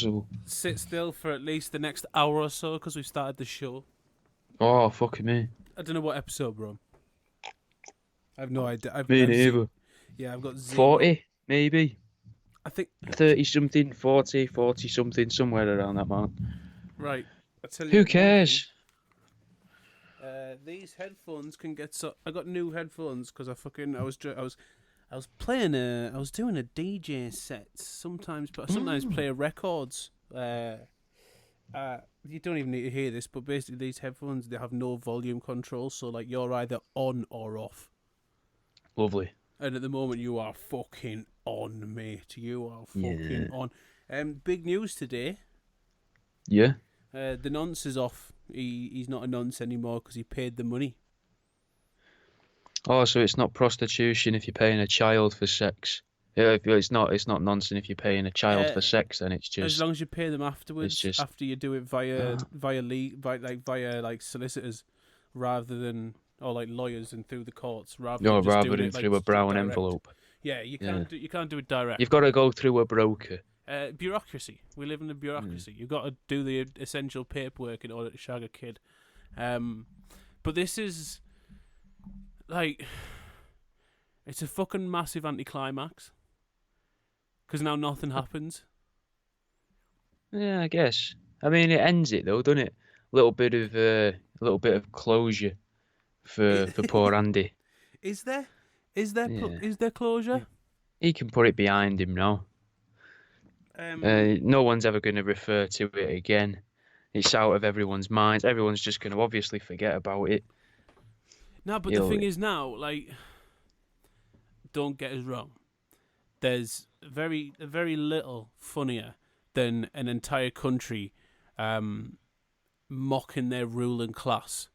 impossible. sit still for at least the next hour or so because we've started the show. Oh, fucking me. I don't know what episode we're on. I have no idea. Me neither. Yeah, I've got zero. 40, maybe. I think 30-something, 40-something, somewhere around that mark. right. I tell you Who one thing. cares? These headphones can get so. I got new headphones because I was playing I was doing a DJ set sometimes, but sometimes play records. You don't even need to hear this, but basically these headphones, they have no volume control, so like you're either on or off. Lovely. And at the moment you are fucking on, mate. You are fucking on. Big news today. Yeah. The nonce is off. He's not a nonce anymore because he paid the money. Oh, so it's not prostitution if you're paying a child for sex. Yeah, it's not nonsense if you're paying a child for sex. Then it's just as long as you pay them afterwards. just- After you do it via solicitors, rather than or like lawyers and through the courts, rather than just doing than it, through like, a brown direct. envelope. Yeah, you can't do it direct. You've got to go through a broker. Bureaucracy. We live in a bureaucracy. You've got to do the essential paperwork in order to shag a kid. But this is like, it's a fucking massive anticlimax because now nothing happens. Yeah, I guess. I mean, it ends it though, doesn't it? A little bit of closure for poor Andy. Is there? Is there closure? He can put it behind him now. No one's ever going to refer to it again. It's out of everyone's minds. Everyone's just going to obviously forget about it. No, but the thing is now, like, don't get us wrong. There's very little funnier than an entire country mocking their ruling class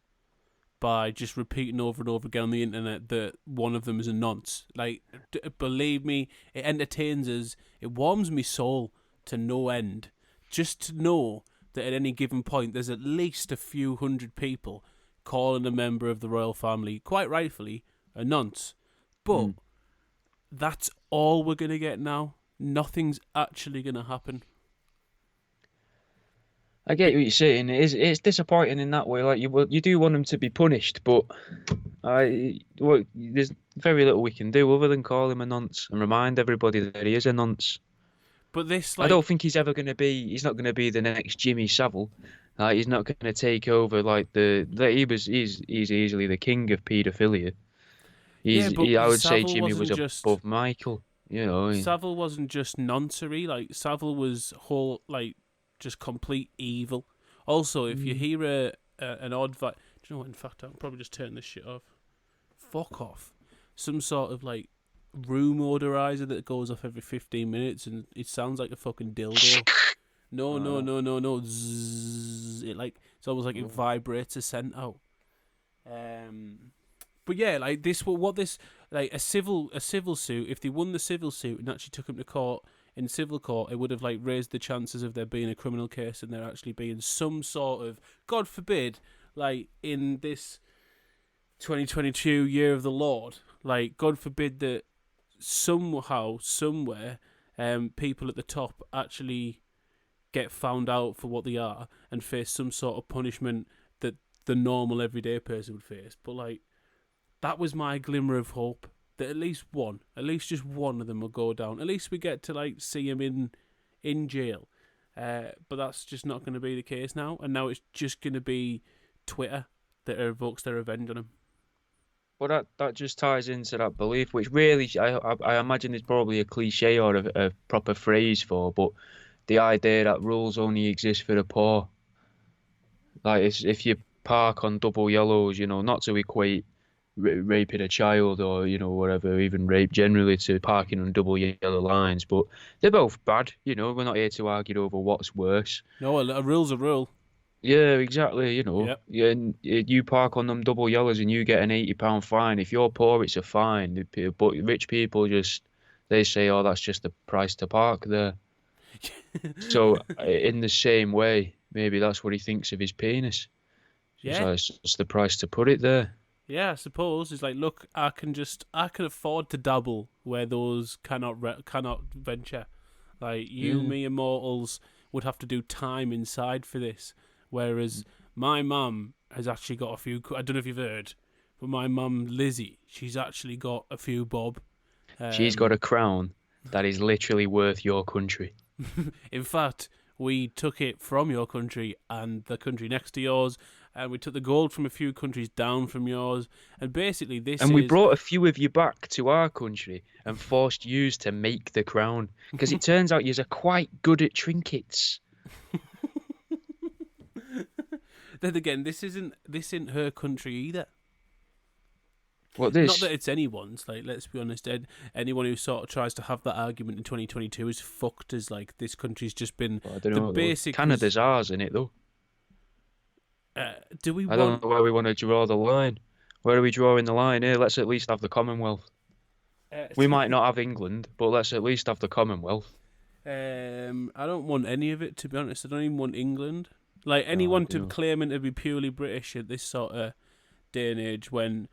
by just repeating over and over again on the internet that one of them is a nonce. Like, believe me, it entertains us. It warms me soul to no end. Just to know that at any given point, there's at least a few hundred people calling a member of the royal family, quite rightfully, a nonce. But that's all we're going to get now. Nothing's actually going to happen. I get what you're saying. It's disappointing in that way. Like you do want him to be punished, but there's very little we can do other than call him a nonce and remind everybody that he is a nonce. But this, I don't think he's ever going to be. He's not going to be the next Jimmy Savile. He's not going to take over like he's easily the king of paedophilia. I would say Jimmy was above Michael. You know, Savile wasn't just noncery. Like Savile was just complete evil. Also, if you hear an odd do you know what? In fact, I'll probably just turn this shit off. Fuck off. Some sort of like room odorizer that goes off every 15 minutes, and it sounds like a fucking dildo. No. Zzz. It's almost like it vibrates a scent out. But yeah, like a civil suit. If they won the civil suit and actually took him to court in civil court, it would have like raised the chances of there being a criminal case and there actually being some sort of, God forbid, like in this 2022 year of the Lord, like God forbid that somehow, somewhere, people at the top actually get found out for what they are and face some sort of punishment that the normal everyday person would face. But like, that was my glimmer of hope. That at least just one of them will go down. At least we get to like see him in jail. But that's just not going to be the case now. And now it's just going to be Twitter that evokes their revenge on him. Well, that just ties into that belief, which really I imagine is probably a cliche or a proper phrase for, but the idea that rules only exist for the poor. Like if you park on double yellows, you know, not to equate raping a child or, you know, whatever, even rape generally to parking on double yellow lines, but they're both bad. You know, we're not here to argue over what's worse. No, a rule's a rule. Yeah, exactly. You know, Yep. Yeah, and you park on them double yellows and you get an £80 fine. If you're poor, it's a fine. But rich people they say, oh, that's just the price to park there. So in the same way, maybe that's what he thinks of his penis. Yeah, it's the price to put it there. Yeah, I suppose it's like, look, I can afford to dabble where those cannot venture. Like you, me, and mortals would have to do time inside for this. Whereas my mum has actually got a few. I don't know if you've heard, but my mum Lizzie, she's actually got a few bob. She's got a crown that is literally worth your country. In fact, we took it from your country and the country next to yours, and we took the gold from a few countries down from yours, and basically we brought a few of you back to our country and forced you to make the crown, because it turns out you're quite good at trinkets. Then again, this isn't her country either. What this? Not that it's anyone's. Like, let's be honest. Anyone who sort of tries to have that argument in 2022 is fucked. As like this country's just been I don't know. Basic. Canada's ours, in it though. Do we? I don't know where we want to draw the line. Where are we drawing the line here? Let's at least have the Commonwealth. We might not have England, but let's at least have the Commonwealth. I don't want any of it, to be honest. I don't even want England. Like, anyone claiming to be purely British at this sort of day and age, when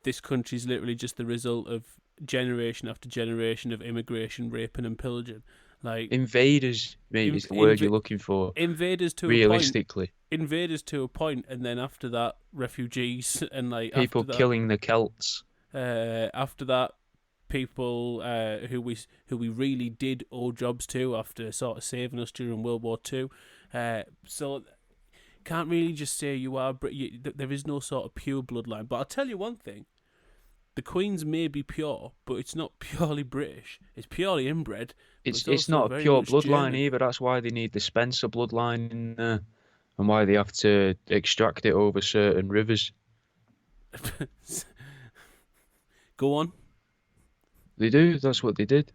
this country's literally just the result of generation after generation of immigration, raping and pillaging. Like, invaders, maybe is the word you're looking for. Invaders to realistically. Invaders to a point, and then after that, refugees, and like people killing the Celts. After that, people who we really did owe jobs to after sort of saving us during World War II. So can't really just say you are. There is no sort of pure bloodline. But I'll tell you one thing: the Queen's may be pure, but it's not purely British. It's purely inbred. It's not a pure bloodline either. That's why they need the Spencer bloodline in there, and why they have to extract it over certain rivers. Go on. They do. That's what they did.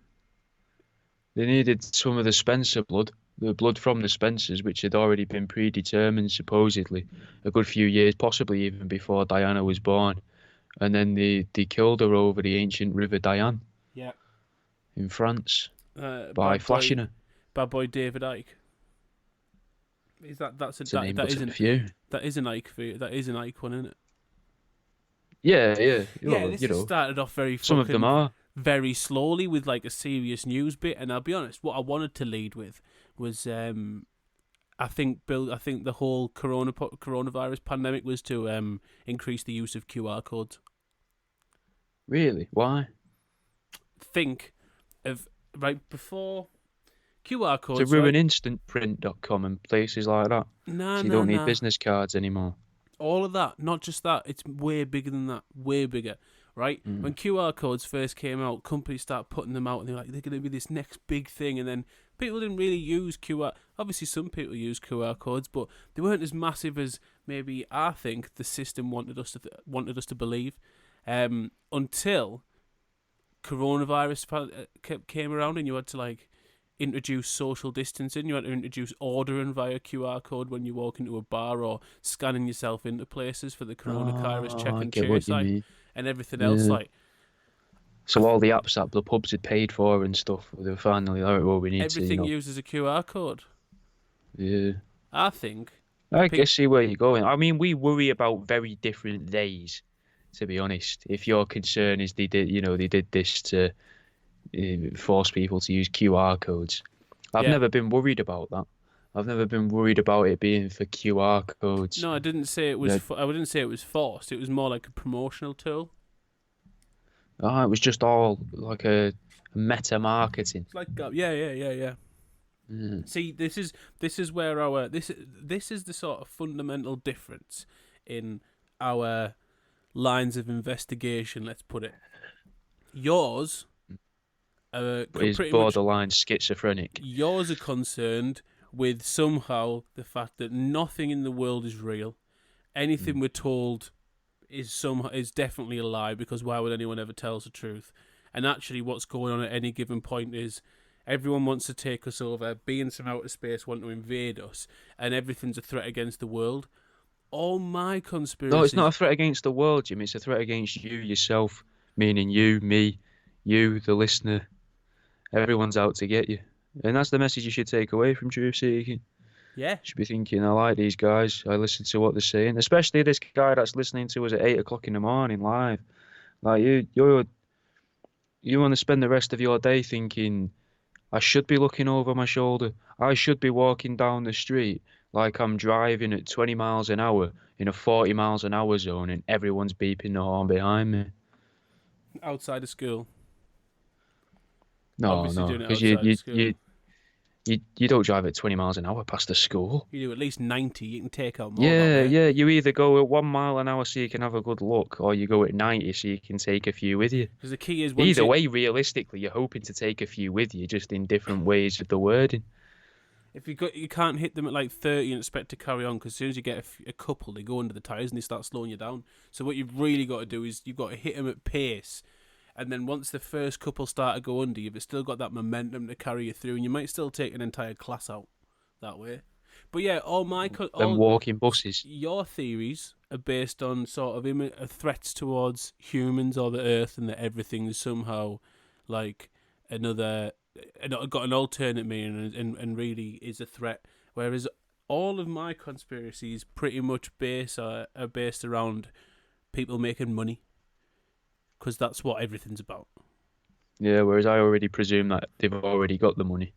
They needed some of the Spencer blood, the blood from the Spencers, which had already been predetermined, supposedly, a good few years, possibly even before Diana was born. And then they killed her over the ancient River Diane. Yeah. In France. By flashing her. Bad boy David Icke. That is an Icke for you. That is an Icke one, isn't it? Yeah. This started off some of them are very slowly with like a serious news bit, and I'll be honest, what I wanted to lead with was I think the whole coronavirus pandemic was to increase the use of QR codes. Really? Why? Think of right before QR codes. To ruin instantprint.com and places like that. So you don't need business cards anymore. All of that, not just that. It's way bigger than that. Way bigger, right? When QR codes first came out, companies started putting them out, and they're like, they're going to be this next big thing. And then people didn't really use QR. Obviously, some people use QR codes, but they weren't as massive as maybe I think the system wanted us to believe. Until coronavirus came around, and you had to like introduce social distancing. You had to introduce ordering via QR code when you walk into a bar, or scanning yourself into places for the coronavirus check and trace, and everything else. Like, so all the apps that the pubs had paid for and stuff, they were finally like, well, we need everything uses a QR code. Yeah, I think. I can see where you're going. I mean, we worry about very different days, to be honest. If your concern is they did this to force people to use QR codes, I've never been worried about that. I've never been worried about it being for QR codes. No, I didn't say it was. I wouldn't say it was forced. It was more like a promotional tool. It was just all like a meta marketing. Like yeah. See, this is where this is the sort of fundamental difference in our lines of investigation. Let's put it. Yours is borderline schizophrenic. Yours are concerned with somehow the fact that nothing in the world is real. Anything we're told is definitely a lie, because why would anyone ever tell us the truth? And actually what's going on at any given point is everyone wants to take us over, beings from outer space want to invade us, and everything's a threat against the world. All my conspiracies... No, it's not a threat against the world, Jim. It's a threat against you yourself, meaning you, me, you, the listener. Everyone's out to get you. And that's the message you should take away from Truth Seeking. Yeah. You should be thinking, I like these guys. I listen to what they're saying. Especially this guy that's listening to us at 8 o'clock in the morning live. Like, you want to spend the rest of your day thinking, I should be looking over my shoulder. I should be walking down the street like I'm driving at 20 miles an hour in a 40 miles an hour zone and everyone's beeping the horn behind me. Outside of school. No, Obviously no, doing it because you, outside of you, school. you, you don't drive at 20 miles an hour past the school. You do at least 90. You can take out more that Yeah, way. yeah, you either go at 1 mile an hour so you can have a good look, or you go at 90 so you can take a few with you. Because the key is once Either you, way, realistically, you're hoping to take a few with you, just in different ways of the wording. if you can't hit them at like 30 and expect to carry on, because as soon as you get a couple, they go under the tires and they start slowing you down. So what you've really got to do is you've got to hit them at pace, and then once the first couple start to go under, you've still got that momentum to carry you through, and you might still take an entire class out that way. But yeah, Them walking buses. your theories are based on sort of threats towards humans or the Earth, and that everything is somehow like another got an alternate meaning and really is a threat. Whereas all of my conspiracies pretty much are based around people making money, because that's what everything's about. Yeah, whereas I already presume that they've already got the money.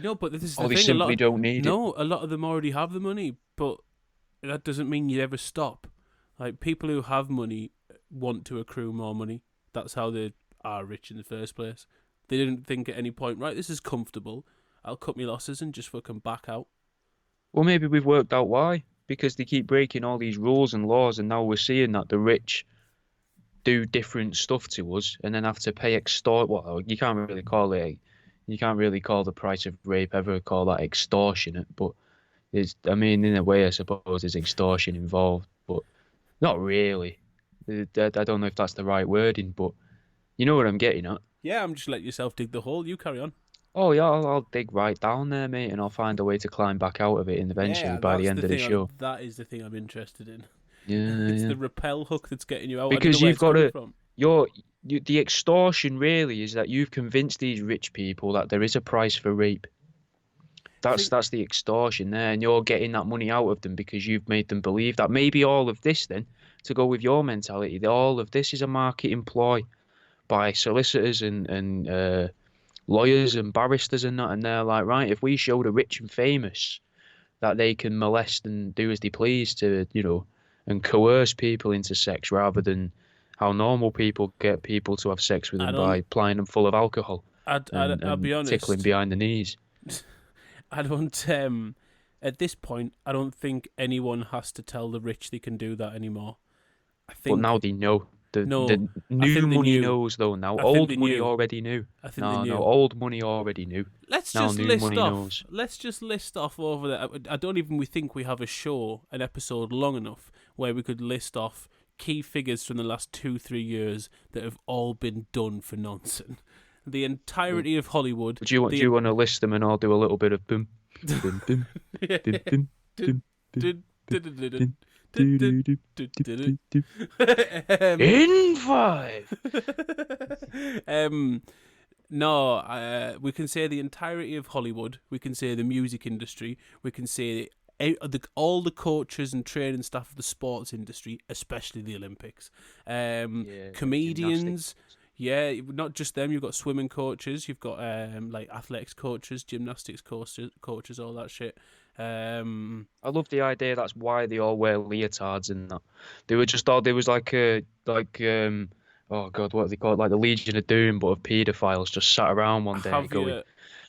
No, but this is Or the they thing. simply don't need it. A lot of them already have the money, but that doesn't mean you ever stop. Like, people who have money want to accrue more money. That's how they are rich in the first place. They didn't think at any point, right, this is comfortable, I'll cut my losses and just fucking back out. Well, maybe we've worked out why. Because they keep breaking all these rules and laws, and now we're seeing that the rich do different stuff to us and then have to pay Well, you can't really call the price of rape ever call that extortionate, but I mean, in a way, I suppose there's extortion involved, but not really. I don't know if that's the right wording, but you know what I'm getting at. Yeah, I'm just letting yourself dig the hole. You carry on. Oh yeah, I'll dig right down there, mate, and I'll find a way to climb back out of it, and eventually Yeah, by the that's end the of the thing. show. That is the thing I'm interested in. Yeah, It's yeah. the rappel hook that's getting you out. I don't know Because where you've it's got coming to, from. the extortion really is that you've convinced these rich people that there is a price for rape. I That's think that's the extortion there, and you're getting that money out of them because you've made them believe that. Maybe all of this, then, to go with your mentality, that all of this is a marketing ploy by solicitors and lawyers and barristers and that, and they're like, right, if we show the rich and famous that they can molest and do as they please to, and coerce people into sex rather than how normal people get people to have sex with I them don't. by plying them full of alcohol I'll and be tickling honest. behind the knees. I don't. At this point, I don't think anyone has to tell the rich they can do that anymore. I But now think they know. The no. I new think they money knew. knows though now. I think they Old money knew. already knew. I think they No, no, knew. old money already knew. Let's Now just new list money off. knows. Let's just list off over there. I don't even we think we have a show, an episode long enough where we could list off key figures from the last 2-3 years that have all been done for nonsense. The entirety of Hollywood. Do you want to list them and I'll do a little bit of boom, boom, boom, boom, boom, boom, boom. In five. No, we can say the entirety of Hollywood. We can say the music industry. We can say all the coaches and training staff of the sports industry, especially the Olympics. Comedians. Yeah, not just them. You've got swimming coaches. You've got like athletics coaches, gymnastics coaches, all that shit. I love the idea. That's why they all wear leotards and that. They were just all. There was like oh god, what do they call it? Like the Legion of Doom, but of paedophiles just sat around one day Have going, you?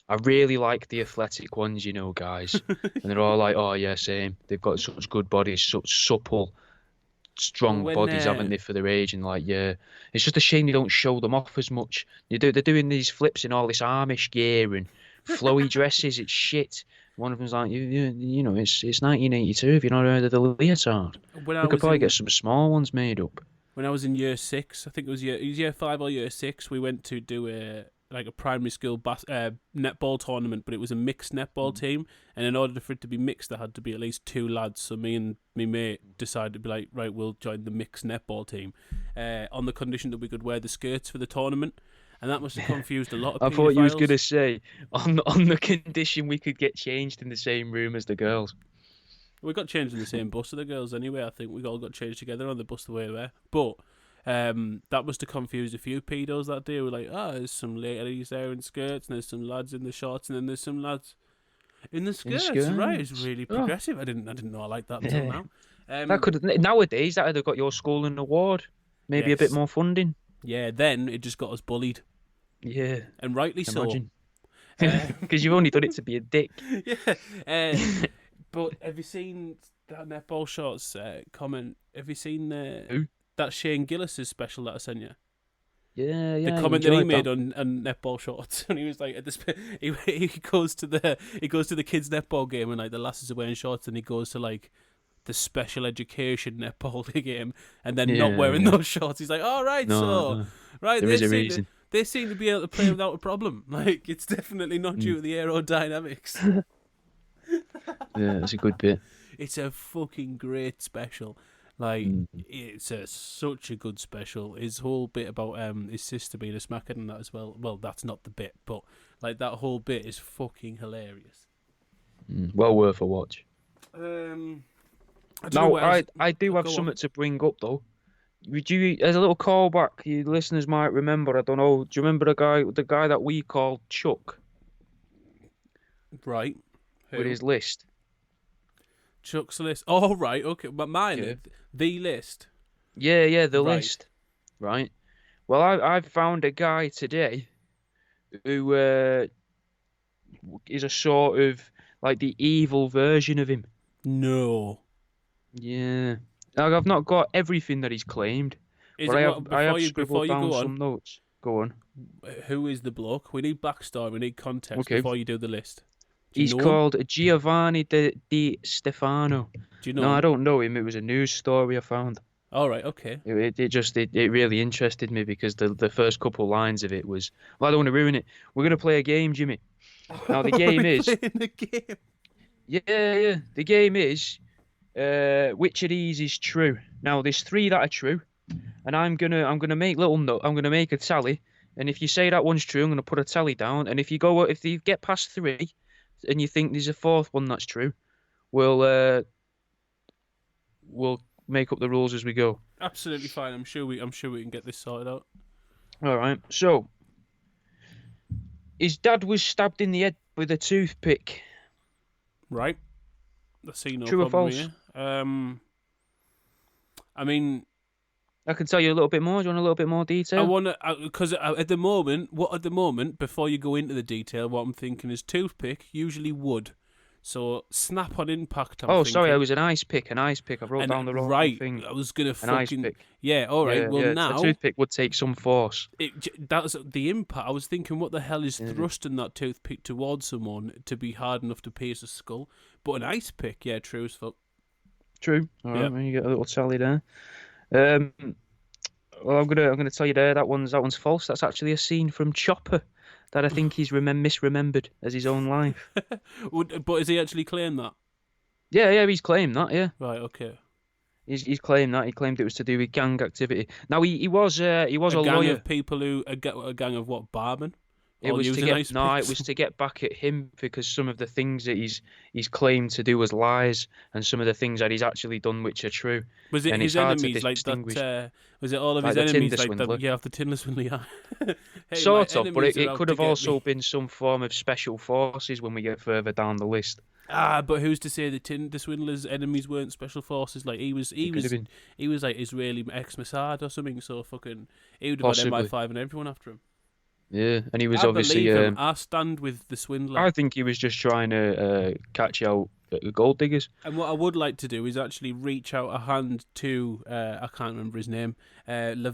I really like the athletic ones, guys. And they're all like, oh yeah, same. They've got such good bodies, such supple, strong When bodies, haven't they, for their age? And like, yeah, it's just a shame they don't show them off as much. They're doing these flips in all this Amish gear and flowy dresses. It's shit. One of them's like, it's 1982. If you've not heard of the leotard, when I we could was probably in get some small ones made up. when I was in year 6, I think it was year 5 or year 6, we went to do a primary school netball tournament, but it was a mixed netball team, and in order for it to be mixed, there had to be at least 2 lads. So me and my mate decided to be like, right, we'll join the mixed netball team, on the condition that we could wear the skirts for the tournament, and that must have confused a lot of I thought you was paedophiles. gonna say on the condition we could get changed in the same room as the girls. We got changed in the same bus as the girls anyway. I think we all got changed together on the bus the way there. But That must have confused a few pedos that day. We're like, there's some ladies there in skirts, and there's some lads in the shorts, and then there's some lads in the skirts. Right, it's really progressive. I didn't know I liked that until now. That could nowadays that'd have got your school an award, maybe a bit more funding. Yeah, then it just got us bullied. Yeah, and rightly so. Because you've only done it to be a dick. Yeah. But have you seen that netball shorts comment? Have you seen that Shane Gillis' special that I sent you? Yeah. The comment that he made on netball shorts, and he was like, he goes to the kids' netball game, and like the lasses are wearing shorts, and he goes to like the special education netball game, and then not wearing those shorts. He's like, all right, right, there is a reason. They seem to be able to play without a problem. Like, it's definitely not due to the aerodynamics. Yeah, it's a good bit. It's a fucking great special. Like, it's such a good special. His whole bit about his sister being a smackhead and that as well. Well, that's not the bit, but like that whole bit is fucking hilarious. Well worth a watch. I do have something to bring up though. As a little callback, you listeners might remember. I don't know. Do you remember the guy that we called Chuck? Right. Who? With his list. Chuck's list. Oh, right. Okay, but the list. Yeah, the list. Right. Well, I've found a guy today who is a sort of like the evil version of him. No. Yeah. Now, I've not got everything that he's claimed, but I have scribbled down some notes. Go on. Who is the bloke? We need backstory. We need context before you do the list. He's called Giovanni di Stafano. Do you know? No, I don't know him. It was a news story I found. All right, okay. It really interested me because the first couple lines of it was, well, I don't want to ruin it. We're going to play a game, Jimmy. Now the game is playing a game. Yeah. The game is which of these is true. Now there's 3 that are true, and I'm gonna make little note. I'm gonna make a tally, and if you say that one's true, I'm gonna put a tally down. And if you get past 3, and you think there's a 4th one that's true, we'll make up the rules as we go. Absolutely fine. I'm sure we can get this sorted out. All right. So, his dad was stabbed in the head with a toothpick. Right. I see no True or problem false? Here. I mean, I can tell you a little bit more. Do you want a little bit more detail? I want to, because at the moment, before you go into the detail, what I'm thinking is toothpick, usually wood. So snap on impact. Sorry, I was an ice pick. I wrote down the wrong thing. I was gonna an ice pick. Yeah. All right. Now a toothpick would take some force. That's the impact. I was thinking, what the hell is thrusting that toothpick towards someone to be hard enough to pierce a skull? But an ice pick, yeah, true as fuck. True. All right. Well, you get a little tally there. Well, I'm gonna tell you there that one's false. That's actually a scene from Chopper that I think he's misremembered as his own life. But has he actually claimed that? Yeah, he's claimed that. Yeah. Right. Okay. He's claimed that. He claimed it was to do with gang activity. Now he was a lawyer. Gang of people a gang of what, barmen? It was to get back at him because some of the things that he's claimed to do as lies, and some of the things that he's actually done which are true. Was it his enemies like that? Was it all of his enemies like that? Yeah, the Tinder swindler. Yeah. Hey, sort of, but it could have also been some form of special forces when we get further down the list. But who's to say the Tinder swindler's enemies weren't special forces? Like he was like Israeli ex-Mossad or something. So fucking he would have got MI5 and everyone after him. Yeah, and he was obviously. I stand with the swindler. I think he was just trying to catch out the gold diggers. And what I would like to do is actually reach out a hand to I can't remember his name, Simon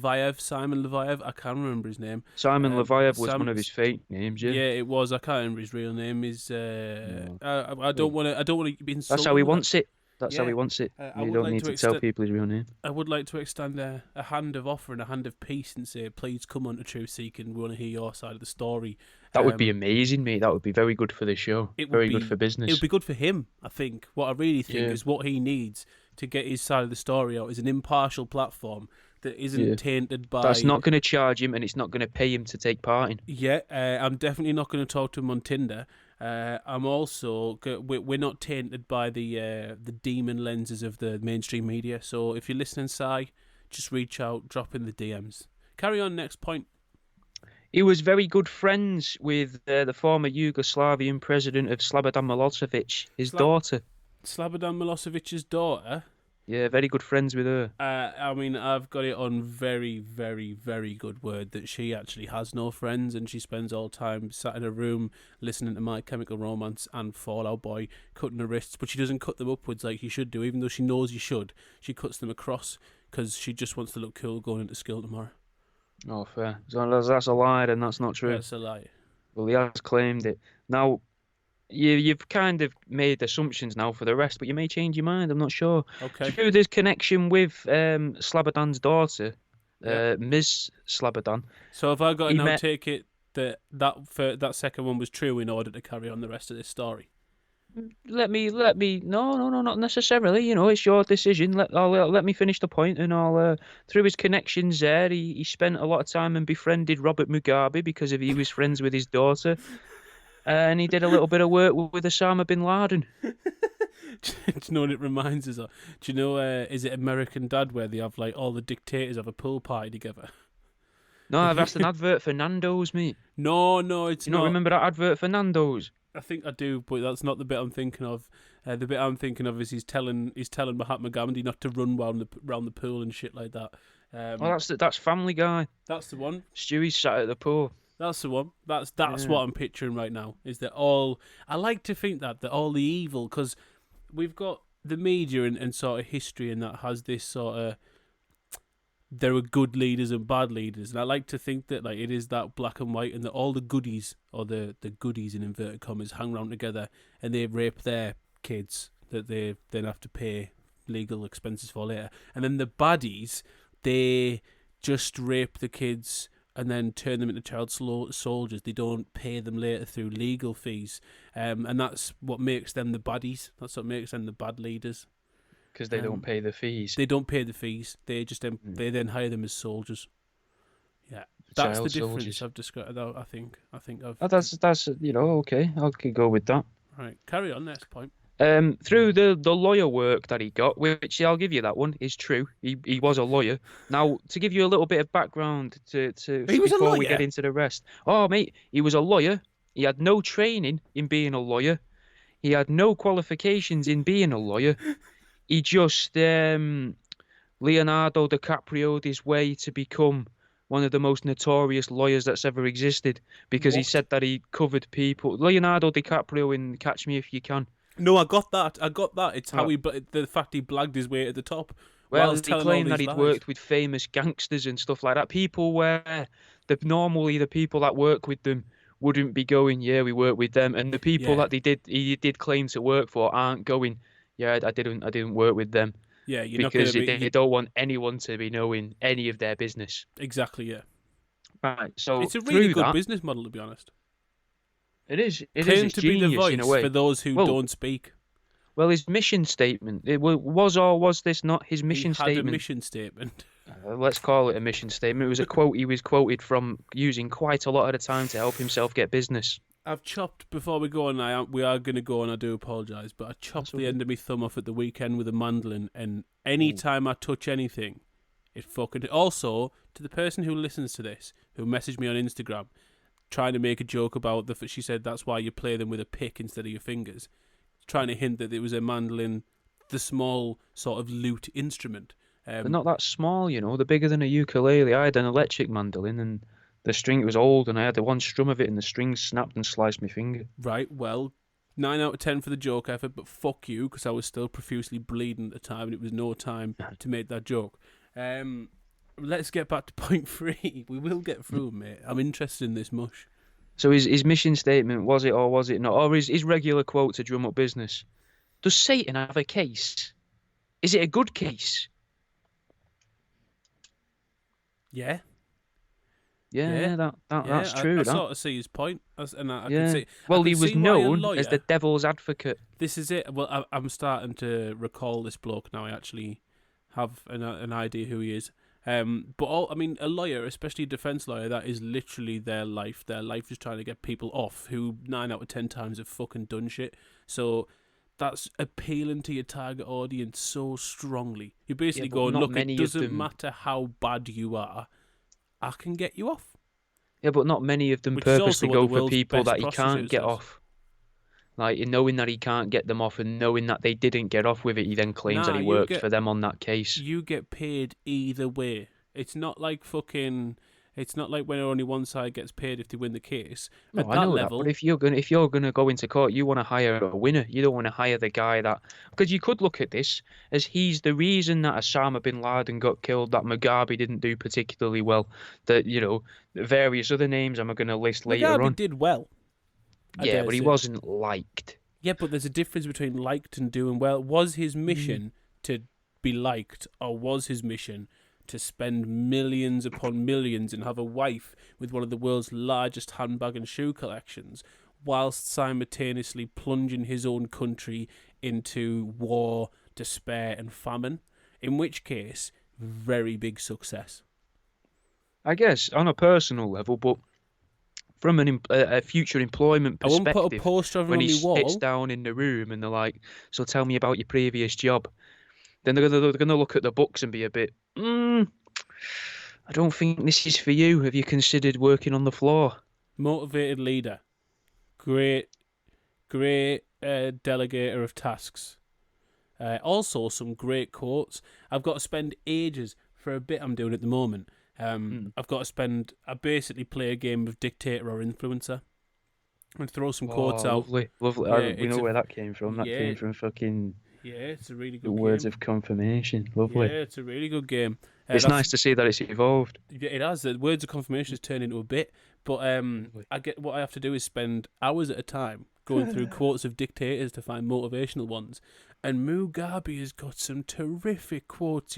Leviev. I can't remember his name. Simon Leviev was one of his fake names. Yeah, it was. I can't remember his real name. I don't want to be insulting. That's how he wants it. That's how he wants it. You don't need to tell people his real name. I would like to extend a hand of offer and a hand of peace and say, please come on to Truth Seeking. We want to hear your side of the story. That would be amazing, mate. That would be very good for the show. Very good for business. It would be good for him, I think. What I really think is what he needs to get his side of the story out is an impartial platform that isn't tainted by... That's not going to charge him and it's not going to pay him to take part in. Yeah, I'm definitely not going to talk to him on Tinder. I'm also we're not tainted by the demon lenses of the mainstream media. So if you're listening, Si, just reach out, drop in the DMs. Carry on, next point. He was very good friends with the former Yugoslavian president of Slobodan Milosevic, his daughter. Slobodan Milosevic's daughter? Yeah, very good friends with her. I mean, I've got it on very, very, very good word that she actually has no friends, and she spends all time sat in a room listening to My Chemical Romance and Fall Out Boy, cutting her wrists, but she doesn't cut them upwards like you should do, even though she knows you should. She cuts them across because she just wants to look cool going into school tomorrow. Oh, fair. So that's a lie, then that's not true. That's a lie. Well, he has claimed it. Now, you've kind of made assumptions now for the rest, but you may change your mind. I'm not sure. Okay. Through this connection with Slobodan's daughter, Yeah. Ms. Slobodan. So have I got to He now met- take it that second one was true in order to carry on the rest of this story? Let me. No, not necessarily. You know, it's your decision. Let me finish the point, and I'll. Through his connections there, he spent a lot of time and befriended Robert Mugabe because he was friends with his daughter, and he did a little bit of work with Osama bin Laden. Do you know what it reminds us of? Do you know, is it American Dad where they have like all the dictators have a pool party together? No, that's an advert for Nando's, mate. No, it's You not. don't remember that advert for Nando's? I think I do, but that's not the bit I'm thinking of. The bit I'm thinking of is he's telling Mahatma Gandhi not to run round the pool and shit like that. Well, that's Family Guy. That's the one. Stewie's sat at the pool. That's the one. That's Yeah. what I'm picturing right now. Is that all? I like to think that all the evil, because we've got the media and sort of history, and that has this sort of there are good leaders and bad leaders, and I like to think that like it is that black and white, and that all the goodies, or the goodies in inverted commas, hang around together and they rape their kids that they then have to pay legal expenses for later, and then the baddies, they just rape the kids and then turn them into child soldiers. They don't pay them later through legal fees, and that's what makes them the baddies. That's what makes them the bad leaders. Because they don't pay the fees. They don't pay the fees. They just they then hire them as soldiers. Yeah, that's the difference. Soldiers. I've described. I think I've. Oh, that's okay. I could go with that. Right, carry on. Next point. Through the lawyer work that he got, which I'll give you that one is true. He was a lawyer. Now, to give you a little bit of background He was a before we lawyer? get into the rest. Oh, mate, he was a lawyer. He had no training in being a lawyer. He had no qualifications in being a lawyer. He just Leonardo DiCaprio'd his way to become one of the most notorious lawyers that's ever existed because he What? said that he covered people. Leonardo DiCaprio in Catch Me If You Can. No, I got that. It's how Oh. the fact he blagged his way to the top. Well, whilst he telling all claimed that these he'd lies. worked with famous gangsters and stuff like that. People where normally the people that work with them wouldn't be going, yeah, we work with them, and the people Yeah. that he did claim to work for aren't going, yeah, I didn't work with them Yeah, you're not because going to they don't want anyone to be knowing any of their business. exactly. Yeah, Right. So it's a really through good that, business model, to be honest. it is. Claim It's to be the genius in a voice way. for those who Well, don't speak. Well, his mission statement was this not his mission He had a statement? mission statement. Let's call it a mission statement. It was a quote he was quoted from using quite a lot of the time to help himself get business. I've chopped before we go on. We are going to go, and I do apologise, but I chopped the end of my thumb off at the weekend with a mandolin, and any time I touch anything, it fucking. Also, to the person who listens to this, who messaged me on Instagram, trying to make a joke about she said that's why you play them with a pick instead of your fingers, trying to hint that it was a mandolin, the small sort of lute instrument. They're not that small, you know. They're bigger than a ukulele. I had an electric mandolin, and the string was old, and I had the one strum of it, and the string snapped and sliced my finger. Right, well, 9 out of 10 for the joke effort, but fuck you, because I was still profusely bleeding at the time, and it was no time to make that joke. Let's get back to point 3. We will get through, mate. I'm interested in this mush. So his mission statement, was it or was it not? Or his regular quote to drum up business. Does Satan have a case? Is it a good case? Yeah. Yeah, that's true. I that. sort of see his point. I Yeah. can see. Well, I he can was see why a known lawyer, as the devil's advocate. This is it. Well, I'm starting to recall this bloke now. I actually have an idea who he is. But a lawyer, especially a defence lawyer, that is literally their life. Their life is trying to get people off who 9 out of 10 times have fucking done shit. So that's appealing to your target audience so strongly. You're basically but going, not look, it many of doesn't them. matter how bad you are, I can get you off. Yeah, but not many of them Which is purposely also what the go for world's people best that he can't prostitute get says. off. Like, knowing that he can't get them off and knowing that they didn't get off with it, he then claims that Nah, he worked for them on that case. you get paid either way. It's not like when only one side gets paid if they win the case. No, At I that know that, but level, if you're gonna go into court, you want to hire a winner. You don't want to hire the guy that, because you could look at this as he's the reason that Osama bin Laden got killed, that Mugabe didn't do particularly well, that various other names I'm going to list later Mugabe on. did well, I Yeah, dare but he say. wasn't liked. Yeah, but there's a difference between liked and doing well. Was his mission to be liked, or was his mission to spend millions upon millions and have a wife with one of the world's largest handbag and shoe collections, whilst simultaneously plunging his own country into war, despair, and famine? In which case, very big success. I guess on a personal level, but from a future employment I won't put a perspective, poster of him when on he my sits wall. down in the room and they're like, "So tell me about your previous job," then they're gonna look at the books and be a bit, I don't think this is for you. Have you considered working on the floor? Motivated leader. Great delegator of tasks. Also, some great quotes. I've got to spend ages for a bit I'm doing at the moment. I basically play a game of dictator or influencer and throw some quotes out. Lovely, lovely. Yeah, We know where that came from. That came from fucking yeah, it's a really the good words game. of confirmation. Yeah, Lovely. it's a really good game. It's nice to see that it's evolved. Yeah, it has. The words of confirmation has turned into a bit, but what I have to do is spend hours at a time going through quotes of dictators to find motivational ones. And Mugabe has got some terrific quotes,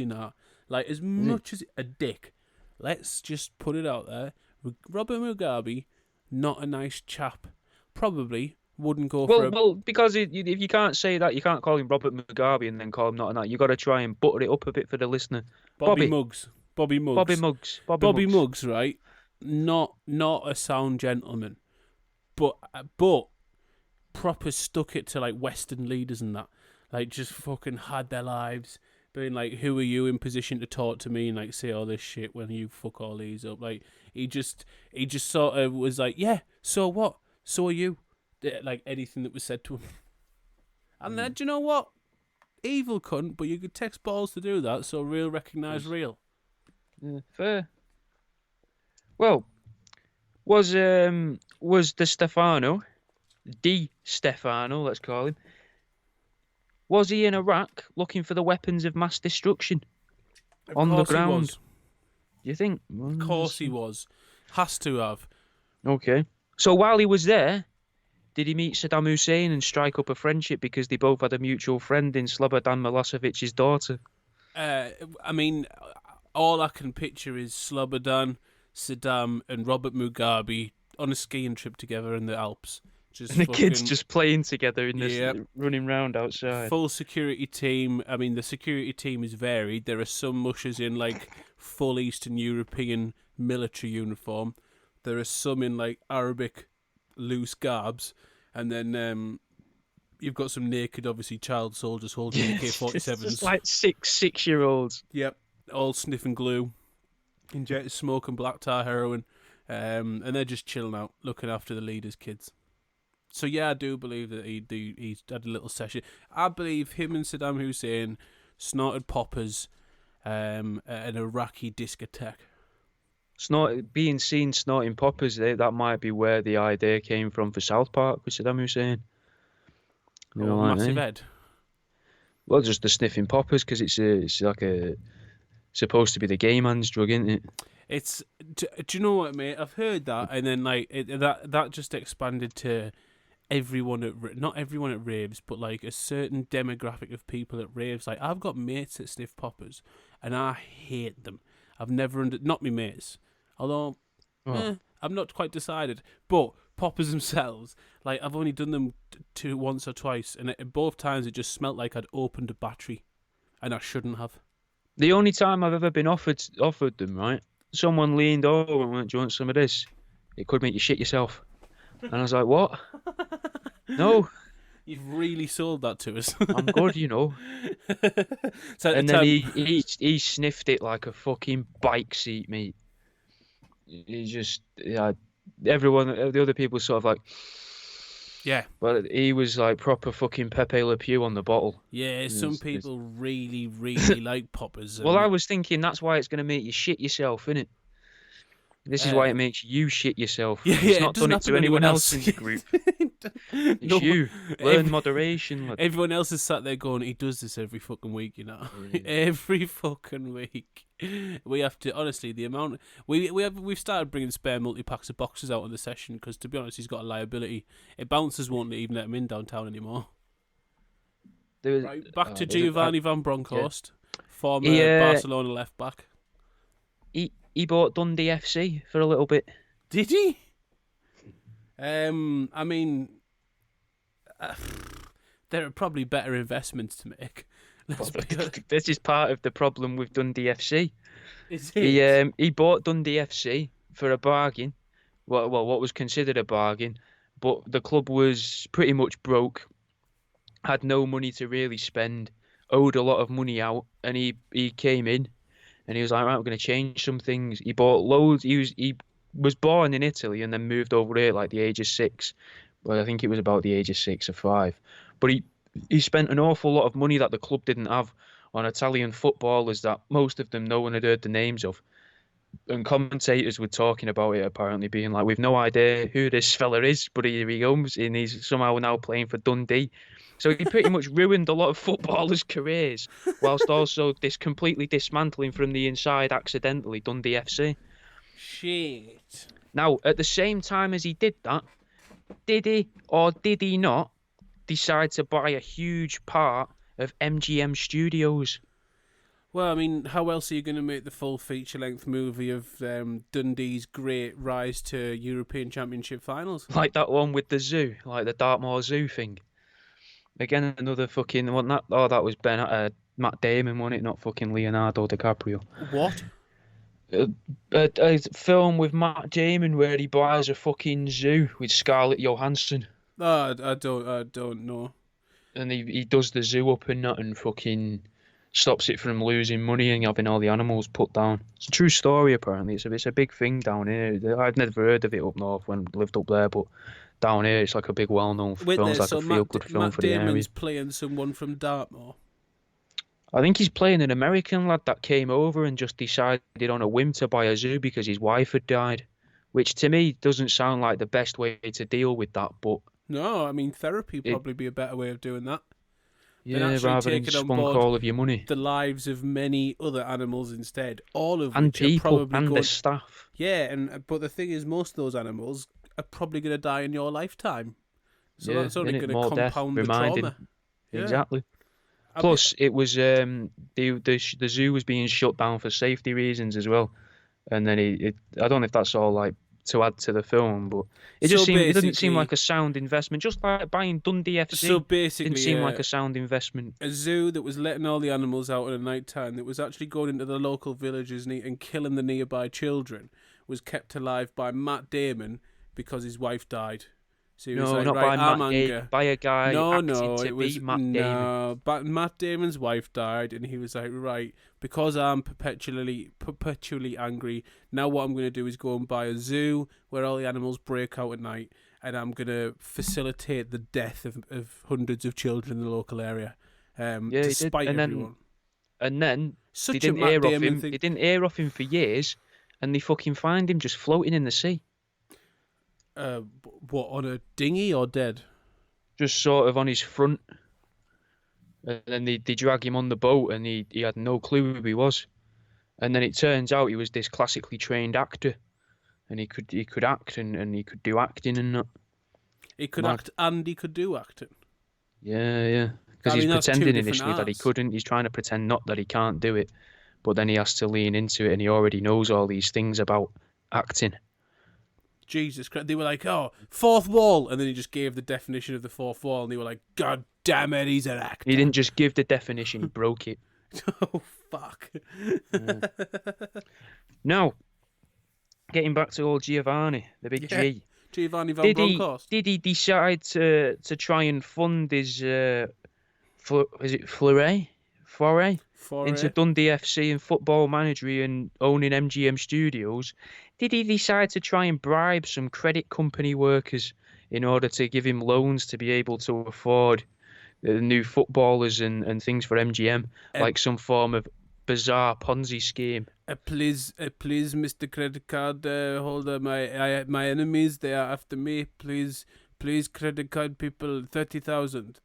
like as much as a dick. Let's just put it out there. Robert Mugabe, not a nice chap. Probably wouldn't go for a... Well, because if you can't say that, you can't call him Robert Mugabe and then call him not that. You got to try and butter it up a bit for the listener. Bobby Muggs, Bobby Muggs. right? Not a sound gentleman, but proper stuck it to like Western leaders and that. Like just fucking had their lives being like, who are you in position to talk to me and like say all this shit when you fuck all these up? Like he just sort of was like, yeah, so what? So are you? Like anything that was said to him. And then, do you know what? Evil cunt, but you could text balls to do that, so real recognise real. Yeah, fair. Well, was the Stafano, let's call him, was he in Iraq looking for the weapons of mass destruction on the ground? He was. Do you think? Of course he was. Has to have. Okay. So while he was there, did he meet Saddam Hussein and strike up a friendship because they both had a mutual friend in Slobodan Milosevic's daughter? I mean, all I can picture is Slobodan, Saddam, and Robert Mugabe on a skiing trip together in the Alps. And the kids just playing together in this, running round outside. Full security team. I mean, the security team is varied. There are some mushers in like full Eastern European military uniform. There are some in like Arabic loose garbs, and then you've got some naked, obviously, child soldiers holding AK-47s. Just like six-year-olds. Yep, all sniffing glue, injected smoke and black tar heroin, and they're just chilling out, looking after the leader's kids. So yeah, I do believe that he had a little session. I believe him and Saddam Hussein snorted poppers at an Iraqi discotheque. Being seen snorting poppers, that might be where the idea came from for South Park with Saddam Hussein. Massive head. Well, just the sniffing poppers, because it's like supposed to be the gay man's drug, isn't it? It's. Do you know what, mate? I've heard that, and then like that just expanded to everyone not everyone at raves, but like a certain demographic of people at raves. Like I've got mates that sniff poppers, and I hate them. I've never not me mates, although I'm not quite decided. But poppers themselves, like I've only done them once or twice, and both times it just smelt like I'd opened a battery, and I shouldn't have. The only time I've ever been offered them, right? Someone leaned over and went, "Do you want some of this? It could make you shit yourself." And I was like, "What? No." You've really sold that to us. I'm good, you know. So And then he sniffed it like a fucking bike seat, mate. He just, yeah, everyone, the other people sort of like, yeah. but he was like proper fucking Pepe Le Pew on the bottle. Yeah, some It's- people really, really like poppers. Well, And, I was thinking that's why it's going to make you shit yourself, innit? This is why it makes you shit yourself. Yeah, It's it not doesn't done it happen to anyone else in else. the group. It's No, you. Learn moderation, lad. Everyone else is sat there going, he does this every fucking week, you know. Every fucking week. We have to, honestly, the amount we've started bringing spare multi-packs of boxes out in the session because, to be honest, he's got a liability. Bouncers won't even let him in downtown anymore. Right, back to Giovanni van Bronckhorst, former Barcelona left back. He bought Dundee FC for a little bit. Did he? I mean, there are probably better investments to make. This is part of the problem with Dundee FC. Is it? He bought Dundee FC for a bargain. Well, what was considered a bargain, but the club was pretty much broke, had no money to really spend, owed a lot of money out, and he came in, and he was like, right, we're going to change some things. He bought loads. He was born in Italy and then moved over here like the age of 6. Well, I think it was about the age of 6 or 5. But he spent an awful lot of money that the club didn't have on Italian footballers that most of them no one had heard the names of. And commentators were talking about it, apparently being like, we've no idea who this fella is, but here he comes, and he's somehow now playing for Dundee. So he pretty much ruined a lot of footballers' careers, whilst also completely dismantling from the inside accidentally Dundee FC. Shit. Now, at the same time as he did that, did he or did he not decide to buy a huge part of MGM Studios? Well, I mean, how else are you going to make the full feature-length movie of Dundee's great rise to European Championship finals? Like that one with the zoo, like the Dartmoor Zoo thing. Again, another fucking one. That was Matt Damon, wasn't it? Not fucking Leonardo DiCaprio. What? A film with Matt Damon where he buys a fucking zoo with Scarlett Johansson. I don't know. And he does the zoo up and that and fucking stops it from losing money and having all the animals put down. It's a true story, apparently. It's a big thing down here. I'd never heard of it up north when I lived up there, but down here it's like a big well-known film. It's like a feel-good film for the area. Matt Damon's playing someone from Dartmoor. I think he's playing an American lad that came over and just decided on a whim to buy a zoo because his wife had died, which to me doesn't sound like the best way to deal with that, but... No, I mean, therapy would probably be a better way of doing that. Yeah, rather than spunk all of your money. The lives of many other animals instead, all of and which people, are probably and the staff. Yeah, but the thing is, most of those animals are probably going to die in your lifetime. So that's only going to compound the trauma. Exactly. Yeah. Plus, it was the zoo was being shut down for safety reasons as well, and then I don't know if that's all like to add to the film, but it didn't seem like a sound investment. Just like buying Dundee FC. So basically, didn't seem like a sound investment. A zoo that was letting all the animals out at a night time, that was actually going into the local villages and killing the nearby children, was kept alive by Matt Damon because his wife died. So he was like, not right, by Matt Damon, by a guy but Matt Damon's wife died, and he was like, right, because I'm perpetually angry, now what I'm going to do is go and buy a zoo where all the animals break out at night, and I'm going to facilitate the death of hundreds of children in the local area, despite everyone. And then Such they didn't hear off him. They didn't hear off him for years, and they fucking find him just floating in the sea. What, on a dinghy or dead? Just sort of on his front. And then they drag him on the boat, and he had no clue who he was. And then it turns out he was this classically trained actor, and he could act and he could do acting and that. He could act and he could do acting. Yeah. Because he's pretending initially that he couldn't. He's trying to pretend not that he can't do it, but then he has to lean into it, and he already knows all these things about acting. Jesus Christ. They were like, oh, fourth wall. And then he just gave the definition of the fourth wall. And they were like, God damn it, he's an actor. He didn't just give the definition, he broke it. Oh, fuck. Now, getting back to old Giovanni, the big G. Giovanni von Did he Bronckhorst. did he decide to try and fund his is it foray into Foray. Dundee FC and football managery and owning MGM Studios? Did he decide to try and bribe some credit company workers in order to give him loans to be able to afford new footballers and things for MGM, Uh, like some form of bizarre Ponzi scheme? Please, Mr. Credit Card holder, my enemies, they are after me. Please, credit card people, 30,000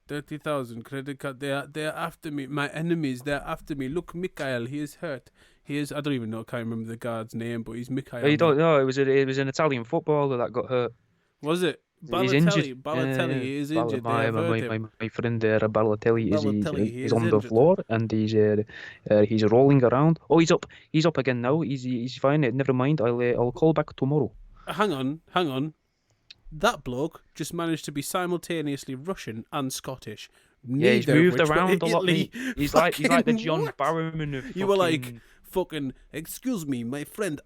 credit card. They are after me. My enemies, they are after me. Look, Mikhail, he is hurt. He is. I don't even know. I can't remember the guard's name, but he's Mikhail. Oh, you don't know? It was an Italian footballer that got hurt. Was it? He's injured. Balotelli Yeah. is injured. They have hurt him. My friend there, Balotelli, Balotelli, he he's is on the injured. floor and he's rolling around. Oh, he's up. He's up again now. He's fine. Never mind. I'll call back tomorrow. Hang on. That bloke just managed to be simultaneously Russian and Scottish. Yeah, he's moved around a lot. Italy. He's like the John What? Barrowman of. You were like, fucking, excuse me, my friend.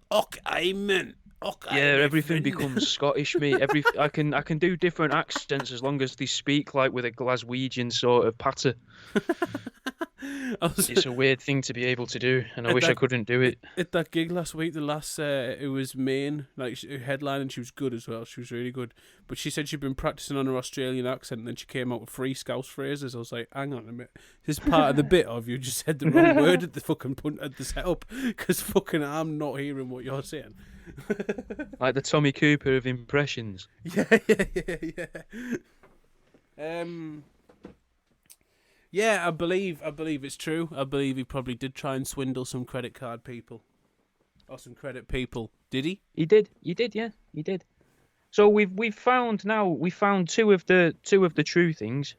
Everything becomes Scottish, mate. I can do different accents as long as they speak like with a Glaswegian sort of patter. It's a weird thing to be able to do, and I wish I couldn't do it. At that gig last week, it was Maine, like headline, and she was good as well. She was really good. But she said she'd been practicing on her Australian accent, and then she came out with 3 Scouse phrases. I was like, hang on a minute, this is part of the bit of you just said the wrong word at the fucking punt at the setup, because fucking I'm not hearing what you're saying. Like the Tommy Cooper of impressions. Yeah. Yeah, I believe it's true. I believe he probably did try and swindle some credit card people. Or some credit people. Did he? He did, yeah, he did. So we've found two of the true things.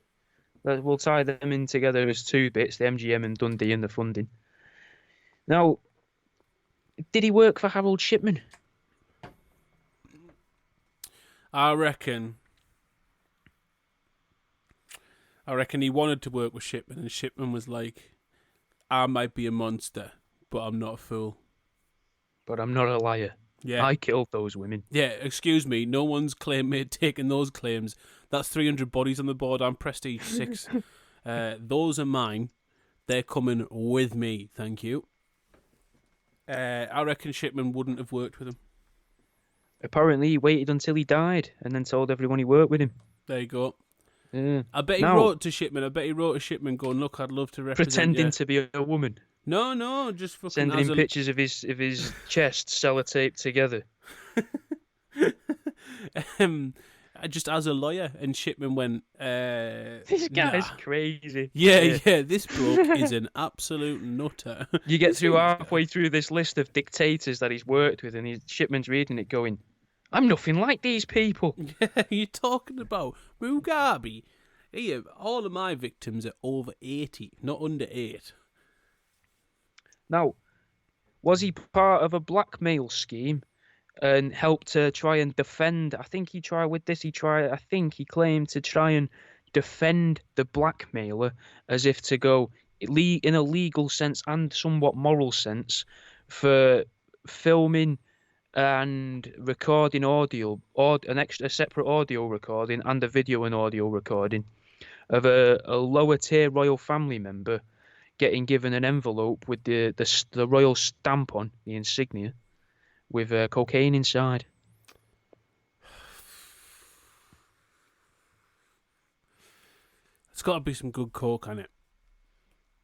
That we'll tie them in together as 2 bits, the MGM and Dundee and the funding. Now, did he work for Harold Shipman? I reckon he wanted to work with Shipman, and Shipman was like, I might be a monster, but I'm not a fool. But I'm not a liar. Yeah. I killed those women. Yeah, excuse me, no one's taking those claims. That's 300 bodies on the board. I'm Prestige 6. Those are mine. They're coming with me, thank you. I reckon Shipman wouldn't have worked with him. Apparently, he waited until he died and then told everyone he worked with him. There you go. Yeah. I bet he wrote to Shipman going, look, I'd love to represent pretending you. to be a woman. No, just fucking sending him pictures of his chest sellotaped together. Just as a lawyer, and Shipman went, this guy's crazy. Yeah, this bloke is an absolute nutter. You get through halfway through this list of dictators that he's worked with, and Shipman's reading it going, I'm nothing like these people. Yeah, you're talking about Mugabe. Here, all of my victims are over 80, not under 8. Now, was he part of a blackmail scheme and helped to try and defend? I think he claimed to try and defend the blackmailer as if to go in a legal sense and somewhat moral sense for filming and recording audio, or a separate audio recording and a video and audio recording of a lower tier royal family member getting given an envelope with the royal stamp on, the insignia, with cocaine inside. It's got to be some good coke on it.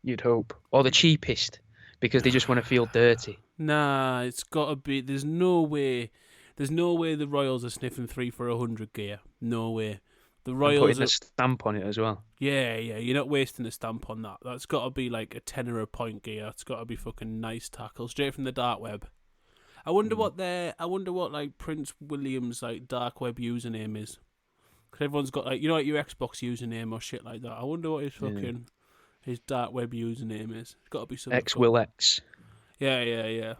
You'd hope. Or the cheapest, because they just want to feel dirty. Nah, it's got to be. There's no way the Royals are sniffing 3 for 100 gear. No way. The Royals and putting a stamp on it as well. Yeah. You're not wasting a stamp on that. That's got to be like a tenner a point gear. It's got to be fucking nice tackle straight from the dark web. I wonder what like Prince William's like dark web username is. Because everyone's got like like your Xbox username or shit like that. I wonder what his fucking his dark web username is. It's got to be something. Will X. Yeah.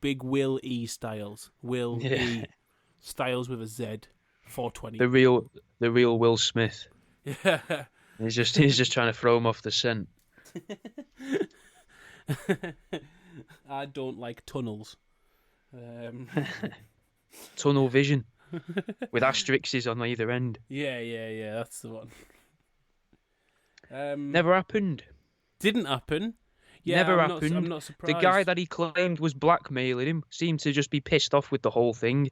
Big Will E Styles. Will E Styles with a Z. 420. The real Will Smith. Yeah. He's just trying to throw him off the scent. I don't like tunnels. Tunnel vision. with asterisks on either end. Yeah. That's the one. Never happened. Didn't happen. Yeah, Never I'm happened. not The guy surprised. that he claimed was blackmailing him seemed to just be pissed off with the whole thing.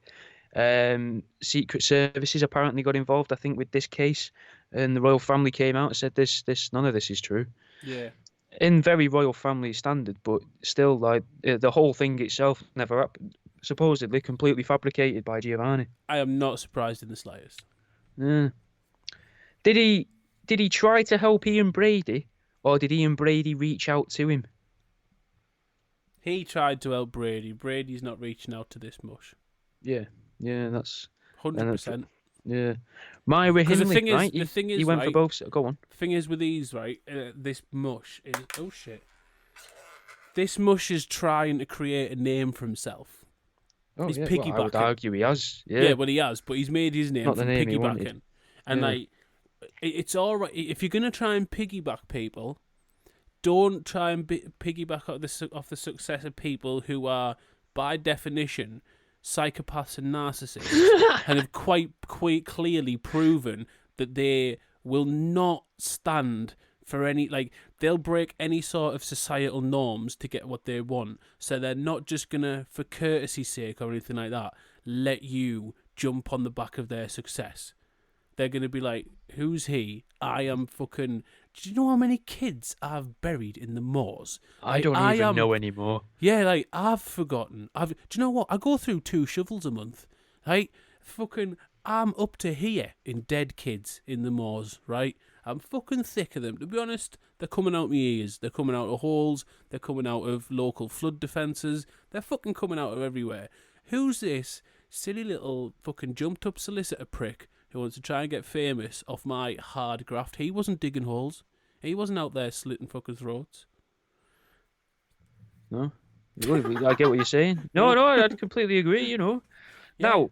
Secret Services apparently got involved, I think, with this case, and the royal family came out and said none of this is true. Yeah. In very royal family standard, but still, like the whole thing itself never happened. Supposedly completely fabricated by Giovanni. I am not surprised in the slightest. Yeah. Did he try to help Ian Brady, or did Ian Brady reach out to him? He tried to help Brady. Brady's not reaching out to this much. Yeah, that's 100%. yeah. Myra Because Hindley, right? the thing is, he went right, for both. Go on. thing is with these, right? This mush is This mush is trying to create a name for himself. Oh, He's yeah. piggybacking. Well, I would argue he has. Yeah, well, he has, but he's made his name Not the from name he piggybacking. wanted. And Yeah. like, it's all right if you're gonna try and piggyback people. Don't try and piggyback off the success of people who are, by definition, psychopaths and narcissists, and have quite clearly proven that they will not stand for any, like, they'll break any sort of societal norms to get what they want. So they're not just gonna, for courtesy's sake or anything like that, let you jump on the back of their success. They're gonna be like, who's he? I am fucking... Do you know how many kids I've buried in the moors? I don't even know anymore. Yeah, like, I've forgotten. Do you know what? I go through 2 shovels a month. Right? Fucking, I'm up to here in dead kids in the moors, right? I'm fucking thick of them. To be honest, they're coming out my ears. They're coming out of holes. They're coming out of local flood defences. They're fucking coming out of everywhere. Who's this silly little fucking jumped up solicitor prick who wants to try and get famous off my hard graft? He wasn't digging holes. He wasn't out there slitting fucking throats. No, I get what you're saying. No, I completely agree. Yeah. Now,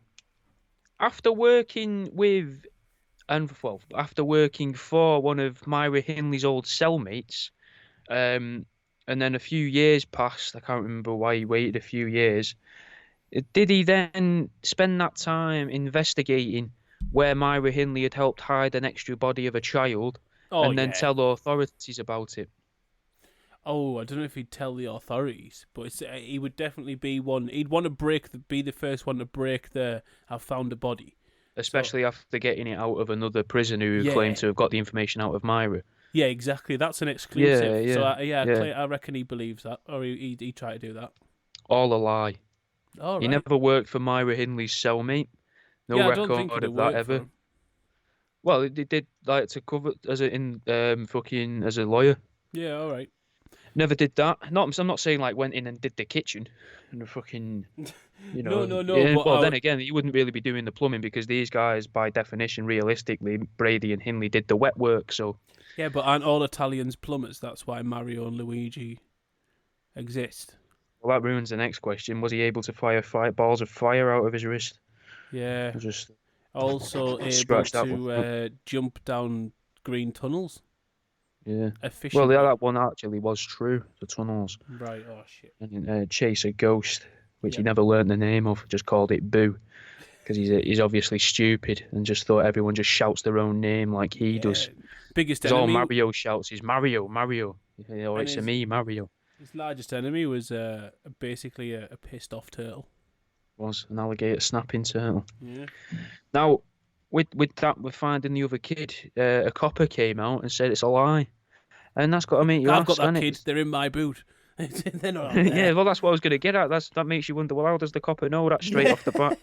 after working with, after working for one of Myra Hindley's old cellmates, and then a few years passed. I can't remember why he waited a few years. Did he then spend that time investigating where Myra Hindley had helped hide an extra body of a child, and then tell authorities about it? Oh, I don't know if he'd tell the authorities, but he would definitely be one. He'd want to be the first one to break the "I've found a body," especially after getting it out of another prisoner who claimed to have got the information out of Myra. Yeah, exactly. That's an exclusive. Yeah. So Yeah. I reckon he believes that, or he tried to do that. All a lie. All He right. never worked for Myra Hindley's cellmate. No I record don't think of that ever. Well, they did like to cover as a lawyer. Yeah, all right. Never did that. I'm not saying like went in and did the kitchen and the fucking, No. Yeah, but well, then again, you wouldn't really be doing the plumbing because these guys, by definition, realistically, Brady and Hindley did the wet work. So yeah, but aren't all Italians plumbers? That's why Mario and Luigi exist. well, that ruins the next question. Was he able to fire balls of fire out of his wrist? Yeah. Just Also able scratch that to jump down green tunnels. Yeah. Efficiently. Well, that one actually was true. The tunnels. Right. Oh shit. And chase a ghost, which he never learned the name of. Just called it Boo, because he's obviously stupid and just thought everyone just shouts their own name like he does. Biggest enemy. enemy. All Mario shouts is Mario. Or it's me, Mario. His largest enemy was basically a pissed off turtle. Was an alligator snapping turtle. Yeah. Now, with that, we're finding the other kid. A copper came out and said it's a lie. And that's got to make you I've ask, got that kid. it? They're in my boot. They're not out there. Yeah, well, that's what I was going to get at. That makes you wonder, well, how does the copper know that straight off the bat?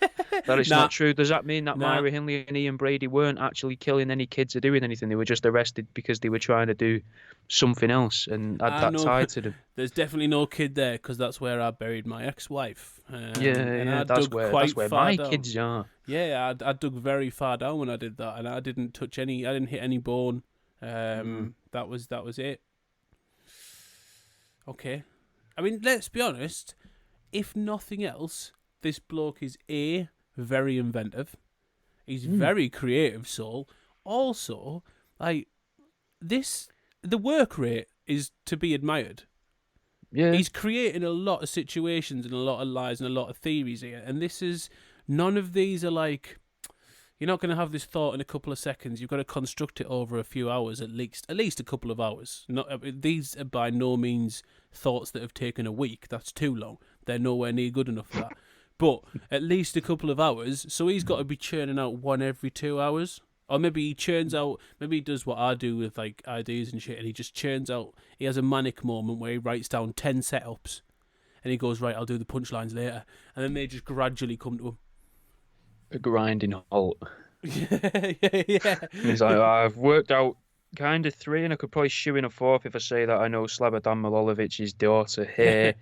That it's not true. Does that mean that Myra Hindley and Ian Brady weren't actually killing any kids or doing anything? They were just arrested because they were trying to do something else and had that tied to them. There's definitely no kid there because that's where I buried my ex-wife. That's where my kids are. Yeah, I dug very far down when I did that, and I didn't touch any. I didn't hit any bone. That was it. Okay. I mean, let's be honest. If nothing else, this bloke is very inventive. He's very creative soul. Also, like the work rate is to be admired. Yeah. He's creating a lot of situations and a lot of lies and a lot of theories here, and this is none of these are like, you're not going to have this thought in a couple of seconds. You've got to construct it over a few hours at least a couple of hours. These are by no means thoughts that have taken a week. That's too long. They're nowhere near good enough for that. But at least a couple of hours. So he's got to be churning out one every 2 hours. Or maybe he churns out, maybe he does what I do with like ideas and shit, and he just churns out, he has a manic moment where he writes down 10 setups, and he goes, right, I'll do the punchlines later. And then they just gradually come to him. A grinding halt. yeah. And he's like, I've worked out kind of 3, and I could probably shoe in a 4th if I say that I know Slobodan Milošević's daughter here,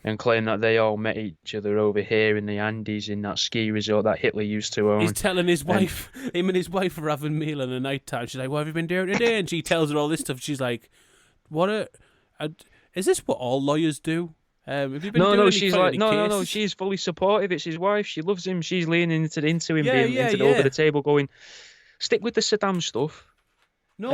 and claim that they all met each other over here in the Andes in that ski resort that Hitler used to own. He's telling his wife, him and his wife are having meal in the night time. She's like, what have you been doing today? And she tells her all this stuff. She's like, is this what all lawyers do? Have you been No, she's like, no, she's fully supportive. It's his wife. She loves him. She's leaning into him, over the table, going, stick with the Saddam stuff. No,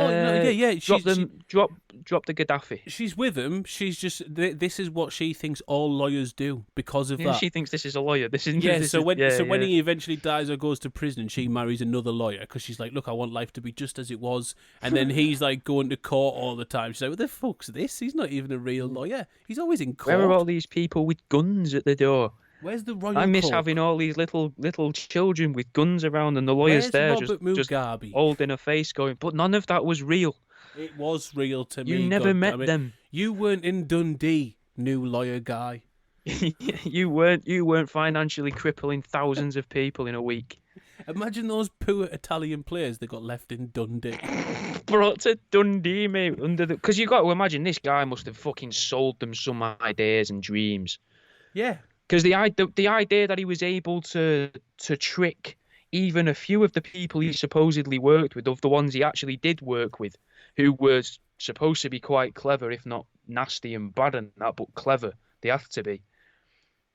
Drop the Gaddafi. She's with him. She's just, this is what she thinks all lawyers do because of that. She thinks this is a lawyer. When he eventually dies or goes to prison, she marries another lawyer because she's like, look, I want life to be just as it was. And then he's like going to court all the time. She's like, what the fuck's this? He's not even a real lawyer. He's always in court. Where are all these people with guns at the door? Where's the royal I miss court? having all these little children with guns around, and the lawyers there just holding a face going, but none of that was real. It was real to me. You never met them. You weren't in Dundee, new lawyer guy. You weren't financially crippling thousands of people in a week. Imagine those poor Italian players that got left in Dundee. Brought to Dundee, mate, because you got to imagine this guy must have fucking sold them some ideas and dreams. Yeah. Because the idea that he was able to trick even a few of the people he supposedly worked with, of the ones he actually did work with, who were supposed to be quite clever, if not nasty and bad and that, but clever, they have to be.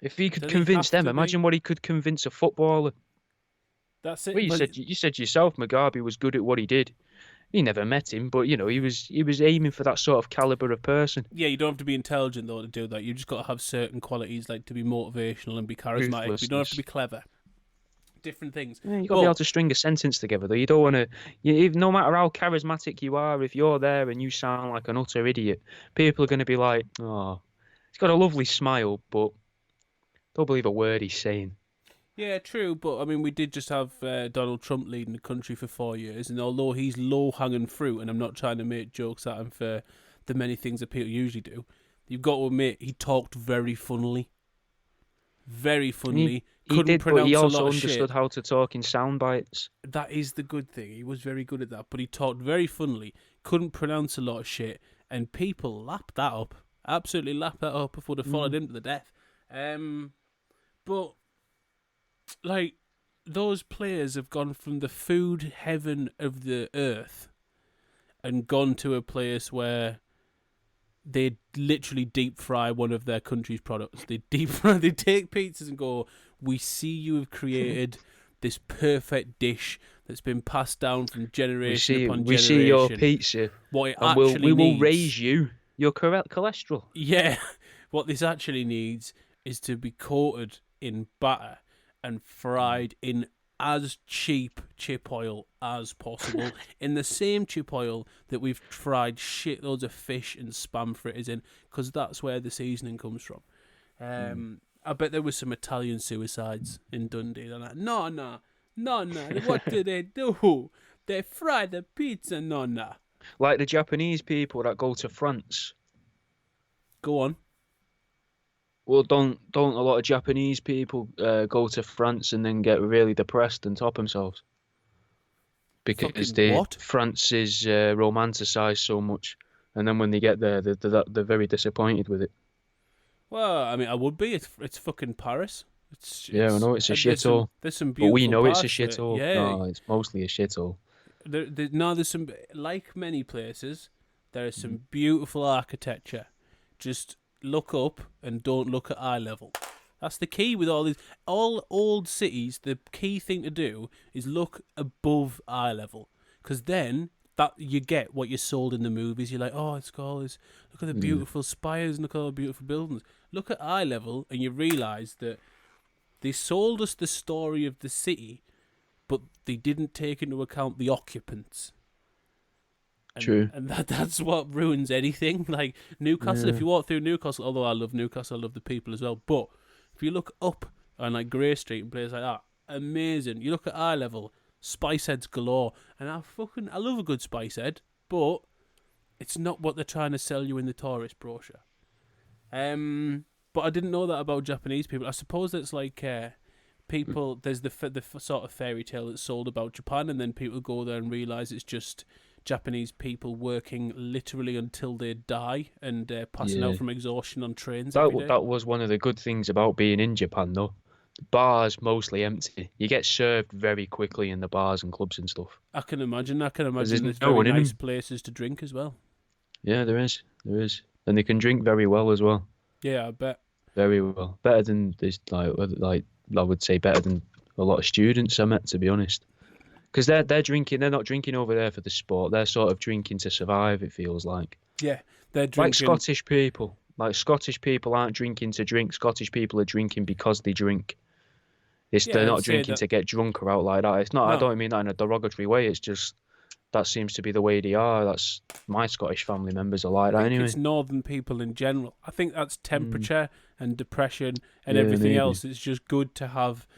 If he could convince them, imagine what he could convince a footballer. That's it. Well, you said yourself, Mugabe was good at what he did. He never met him, but, you know, he was aiming for that sort of caliber of person. Yeah, you don't have to be intelligent, though, to do that. You just got to have certain qualities, like to be motivational and be charismatic. You don't have to be clever. Different things. Yeah, you got to be able to string a sentence together, though. You don't want to... No matter how charismatic you are, if you're there and you sound like an utter idiot, people are going to be like, oh, he's got a lovely smile, but don't believe a word he's saying. Yeah, true, but I mean, we did just have Donald Trump leading the country for 4 years, and although he's low-hanging fruit, and I'm not trying to make jokes at him for the many things that people usually do, you've got to admit, he talked very funnily. Very funnily. He did, but he also understood how to talk in sound bites. That is the good thing. He was very good at that, but he talked very funnily, couldn't pronounce a lot of shit, and people lapped that up. Absolutely lapped that up if would have followed him to the death. But... like, those players have gone from the food heaven of the earth and gone to a place where they literally deep fry one of their country's products. They they take pizzas and go, we see you have created this perfect dish that's been passed down from generation upon generation. We see your pizza, what it and we will raise your cholesterol. Yeah, what this actually needs is to be coated in batter and fried in as cheap chip oil as possible, in the same chip oil that we've fried shitloads of fish and spam fritters in, because that's where the seasoning comes from. I bet there was some Italian suicides in Dundee. They're like, no, what do they do? They fry the pizza, no. Like the Japanese people that go to France. Go on. Well, don't a lot of Japanese people go to France and then get really depressed and top themselves? Because France is romanticised so much, and then when they get there, they're very disappointed with it. Well, I mean, I would be. It's fucking Paris. I know it's a shithole. There's some beautiful. But we know it's a shithole. Yeah. No, it's mostly a shithole. There's some, like many places, there is some beautiful architecture. Just look up and don't look at eye level. That's the key with all old cities. The key thing to do is look above eye level, because then that you get what you're sold in the movies. You're like, oh, it's got all this. Look at the beautiful spires and look at all the beautiful buildings. Look at eye level, and you realise that they sold us the story of the city, but they didn't take into account the occupants. True. And that's what ruins anything. Like Newcastle, if you walk through Newcastle, although I love Newcastle, I love the people as well. But if you look up on like Grey Street and places like that, amazing. You look at eye level, spice heads galore, and I love a good spice head, but it's not what they're trying to sell you in the tourist brochure. But I didn't know that about Japanese people. I suppose it's like people. There's the sort of fairy tale that's sold about Japan, and then people go there and realise it's just Japanese people working literally until they die and passing out from exhaustion on trains every day. That was one of the good things about being in Japan, though. The bars mostly empty. You get served very quickly in the bars and clubs and stuff. I can imagine. There's no very nice places to drink as well. Yeah, there is. And they can drink very well as well. Yeah, I bet. Very well. Better than this, like I would say, better than a lot of students I met, to be honest. Because they're drinking. They're not drinking over there for the sport. They're sort of drinking to survive. It feels like. Yeah, they're drinking. Like Scottish people. Like Scottish people aren't drinking to drink. Scottish people are drinking because they drink. They're not drinking to get drunk or out like that. It's not. No. I don't mean that in a derogatory way. It's just that seems to be the way they are. That's my Scottish family members are like that anyway. It's northern people in general. I think that's temperature and depression and everything else. It's just good to have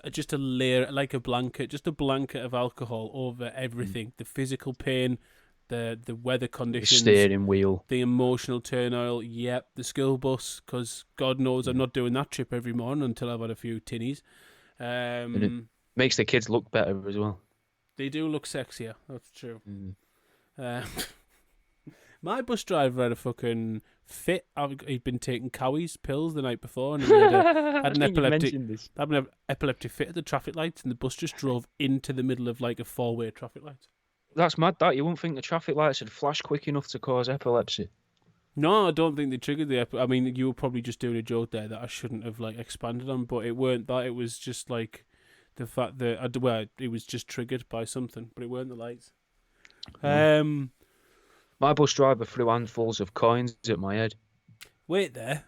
just a layer, like a blanket of alcohol over everything. The physical pain, the weather conditions, the steering wheel, the emotional turmoil. Yep, the school bus. Because God knows I'm not doing that trip every morning until I've had a few tinnies. And it makes the kids look better as well. They do look sexier. That's true. My bus driver had a fucking fit. He'd been taking Cowie's pills the night before, and he had an epileptic fit at the traffic lights, and the bus just drove into the middle of like a four-way traffic light. That's mad. That you wouldn't think the traffic lights would flash quick enough to cause epilepsy. No, I don't think they triggered the epilepsy. I mean, you were probably just doing a joke there that I shouldn't have like expanded on, but it weren't that. It was just like the fact that it was just triggered by something, but it weren't the lights. My bus driver threw handfuls of coins at my head. Wait there.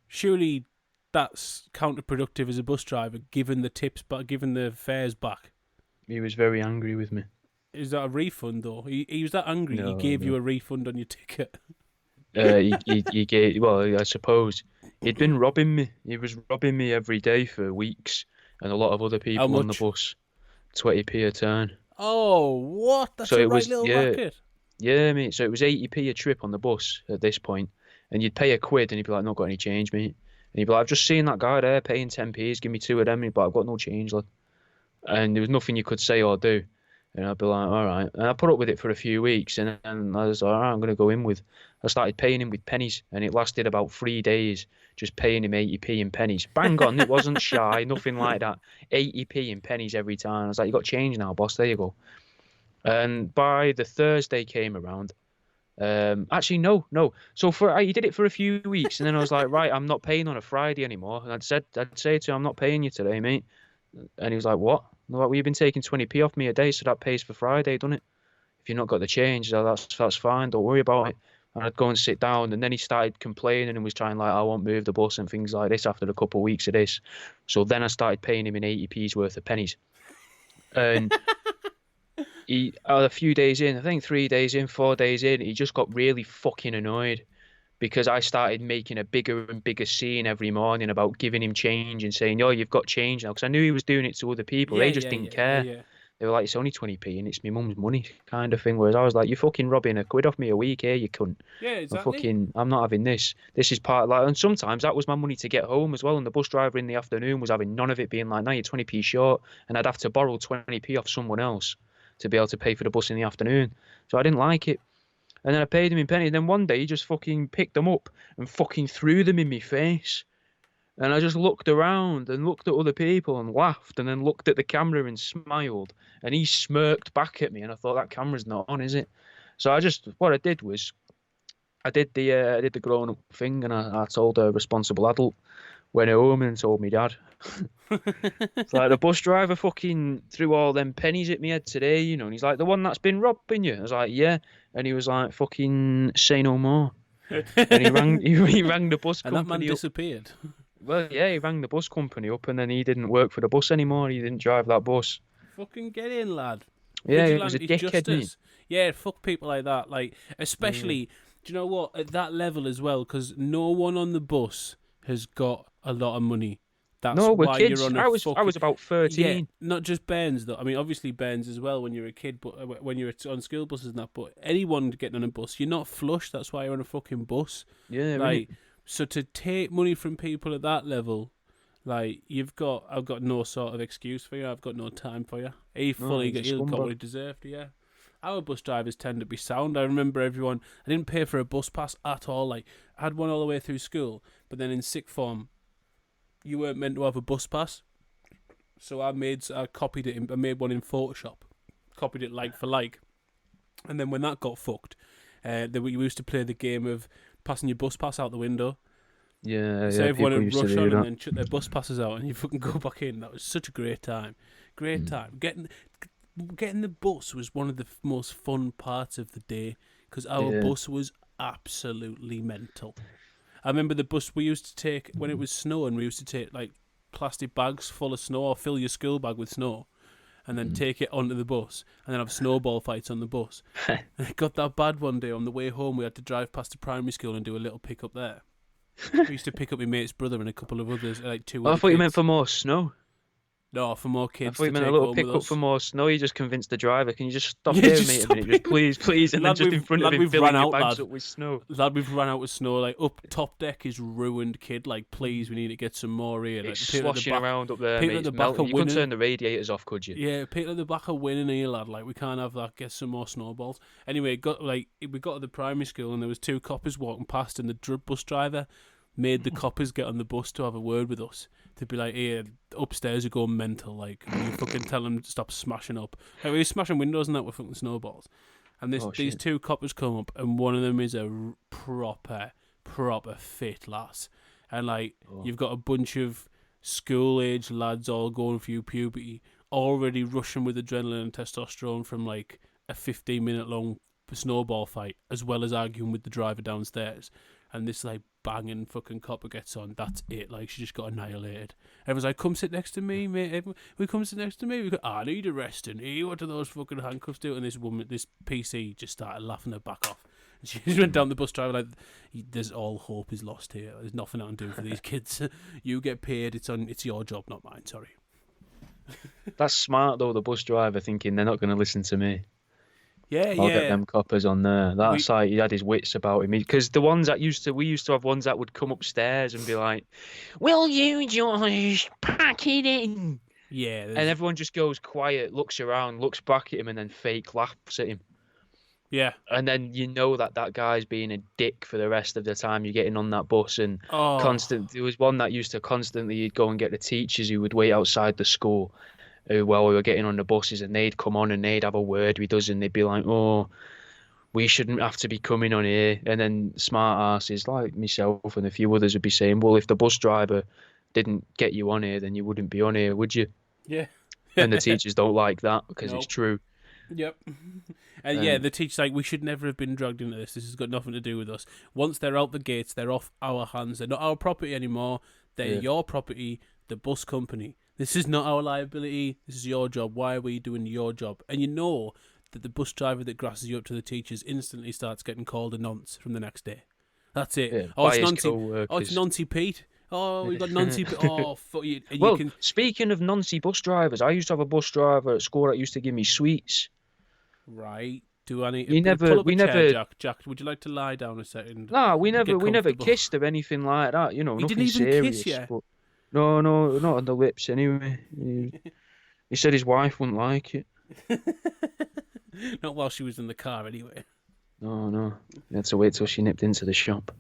Surely that's counterproductive as a bus driver, given the tips, but given the fares back. He was very angry with me. Is that a refund though? He was that angry. He gave you a refund on your ticket. He gave. Well, I suppose he'd been robbing me. He was robbing me every day for weeks, and a lot of other people on the bus. 20p a turn. Oh, what? That's a right little racket. Yeah, mate. So it was 80p a trip on the bus at this point, and you'd pay £1, and he'd be like, "Not got any change, mate." And he'd be like, "I've just seen that guy there paying 10p's. Give me 2 of them." And he'd be like, "I've got no change, lad." And there was nothing you could say or do. And I'd be like, "All right." And I put up with it for a few weeks, and then I was like, "All right, I'm going to go in with." I started paying him with pennies, and it lasted about 3 days, just paying him 80p in pennies. Bang on, it wasn't shy, nothing like that. 80p in pennies every time. I was like, "You got change now, boss. There you go." And by the Thursday came around, actually no. So he did it for a few weeks, and then I was like, "Right, I'm not paying on a Friday anymore." And I'd say to him, "I'm not paying you today, mate." And he was like, "What?" I'm like, "Well, you've been taking 20p off me a day, so that pays for Friday, doesn't it? If you've not got the change, so that's fine. Don't worry about it." And I'd go and sit down, and then he started complaining and was trying like, "I won't move the bus" and things like this after a couple of weeks of this. So then I started paying him in 80p's worth of pennies. And he, a few days in, I think 3 days in, 4 days in, he just got really fucking annoyed because I started making a bigger and bigger scene every morning about giving him change and saying, "Oh, you've got change now," because I knew he was doing it to other people. They just didn't care. Yeah. They were like, "It's only 20p and it's my mum's money," kind of thing. Whereas I was like, "You're fucking robbing £1 off me a week here, you cunt." Yeah, exactly. I'm not having this. This is part of like, and sometimes that was my money to get home as well. And the bus driver in the afternoon was having none of it, being like, "No, you're 20p short," and I'd have to borrow 20p off someone else to be able to pay for the bus in the afternoon. So I didn't like it. And then I paid him in pennies. And then one day he just fucking picked them up and fucking threw them in my face. And I just looked around and looked at other people and laughed, and then looked at the camera and smiled. And he smirked back at me, and I thought, that camera's not on, is it? So what I did was, I did the grown up thing, and I told a responsible adult. Went home and told me dad. It's like, the bus driver fucking threw all them pennies at me head today, you know. And he's like, "The one that's been robbing you?" I was like, "Yeah." And he was like, "Fucking say no more." And he rang the bus company. And that man disappeared. Well, yeah, he rang the bus company up, and then he didn't work for the bus anymore. He didn't drive that bus. Fucking get in, lad. Yeah, he was a Vigilante dickhead, mate. justice. Yeah, fuck people like that. Like, Yeah. especially, do you know what? At that level as well, because no one on the bus has got a lot of money. That's No, we're why you're kids. on I a was fucking... about Yeah, 13. not just Bairns, though. I mean, obviously Bairns as well when you're a kid, but when you're on school buses and that. But anyone getting on a bus, you're not flush. That's why you're on a fucking bus. Yeah, Like, so to take money from people at that level, like I've got no sort of excuse for you. I've got no time for you. He he's a got what scumbag. he deserved. Yeah, our bus drivers tend to be sound. I remember everyone. I didn't pay for a bus pass at all. Like I had one all the way through school, but then in sixth form, you weren't meant to have a bus pass. So I copied it. I made one in Photoshop, copied it like for like, and then when that got fucked, we used to play the game of passing your bus pass out the window. Yeah, So everyone people would used to rush do on that. and then chuck their bus passes out, and you fucking go back in. That was such a great time. Great time. Getting the bus was one of the most fun parts of the day because our Yeah. bus was absolutely mental. I remember the bus we used to take when it was snowing. We used to take like plastic bags full of snow, or fill your school bag with snow, and then take it onto the bus, and then have snowball fights on the bus. And it got that bad one day on the way home. We had to drive past the primary school and do a little pick up there. We used to pick up my mate's brother and a couple of others, like two Oh, I other thought you meant kids. for more snow. No, for more I kids thought to you meant a take little home with pick up us. for more snow. You just convinced the driver. Can you just stop Yeah, here, just mate, a stop minute? here. Just please. And Lad, then just in front of him, we've filling run your out, bags lad. up with snow. Lad, we've run out with snow. Like, up top deck is ruined, kid. Like, please, we need to get some more here. Like, It's people at the sloshing back, around up there, people mate. at the It's back melting. are You couldn't winning. turn the radiators off, could you? Yeah, people at the back are winning here, lad. Like, we can't have that. Get some more snowballs. Anyway, we got to the primary school and there was two coppers walking past, and the bus driver made the coppers get on the bus to have a word with us. To be like, hey, upstairs are going mental. Like, you fucking tell them to stop smashing up. Like, we were smashing windows and that with fucking snowballs. And these shit. two coppers come up, and one of them is a proper fit lass. And like, you've got a bunch of school-age lads all going through puberty, already rushing with adrenaline and testosterone from like a 15-minute long snowball fight, as well as arguing with the driver downstairs. And this like banging fucking copper gets on. That's it. Like, she just got annihilated. Everyone's like, "Come sit next to me, mate." We come sit next to me. We go, "I need arresting. Hey, what do those fucking handcuffs do?" And this woman, this PC, just started laughing her back off. And she just went down the bus driver like, "There's all hope is lost here. There's nothing I can do for these kids. You get paid. It's your job, not mine. Sorry." That's smart though. The bus driver thinking they're not going to listen to me. Yeah, I'll get them coppers on there. That's like he had his wits about him. Because the ones that we used to have ones that would come upstairs and be like, "Will you just pack it in?" Yeah, And everyone just goes quiet, looks around, looks back at him, and then fake laughs at him. yeah. And then you know that guy's being a dick for the rest of the time you're getting on that bus. And there was one that used to constantly, you'd go and get the teachers who would wait outside the school while we were getting on the buses, and they'd come on and they'd have a word with us, and they'd be like, "Oh, we shouldn't have to be coming on here." And then smart asses like myself and a few others would be saying, "Well, if the bus driver didn't get you on here, then you wouldn't be on here, would you?" Yeah. And the teachers don't like that because No. it's true. Yep. And the teacher's like, "We should never have been dragged into this. This has got nothing to do with us. Once they're out the gates, they're off our hands. They're not our property anymore. They're your property, the bus company. This is not our liability. This is your job. Why are we doing your job?" And you know that the bus driver that grasses you up to the teachers instantly starts getting called a nonce from the next day. That's it. Yeah, Oh, it's by his Nancy. Oh, co-workers. it's Nancy Pete. Oh, we've got Nancy. Oh, fuck you. And Well, you can... speaking of Nancy bus drivers, I used to have a bus driver at school that used to give me sweets. Right. Do I need We to never- pull up we a chair, never- Jack? Jack, would you like to lie down a second? Nah, we never comfortable. kissed or anything like that. You know, He nothing didn't even serious. kiss you? But no, not on the lips anyway. He said his wife wouldn't like it. Not while she was in the car, anyway. No. He had to wait till she nipped into the shop.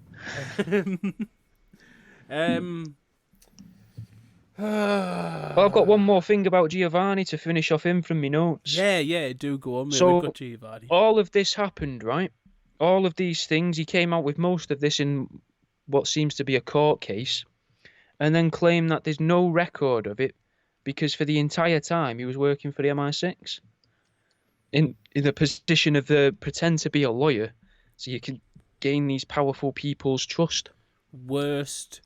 Well, I've got one more thing about Giovanni to finish off him from me notes. Yeah, do go on, mate. So, We've got Giovanni. all of this happened, right? All of these things, he came out with most of this in what seems to be a court case, and then claimed that there's no record of it because for the entire time he was working for the MI6 in the position of pretend to be a lawyer so you can gain these powerful people's trust. Worst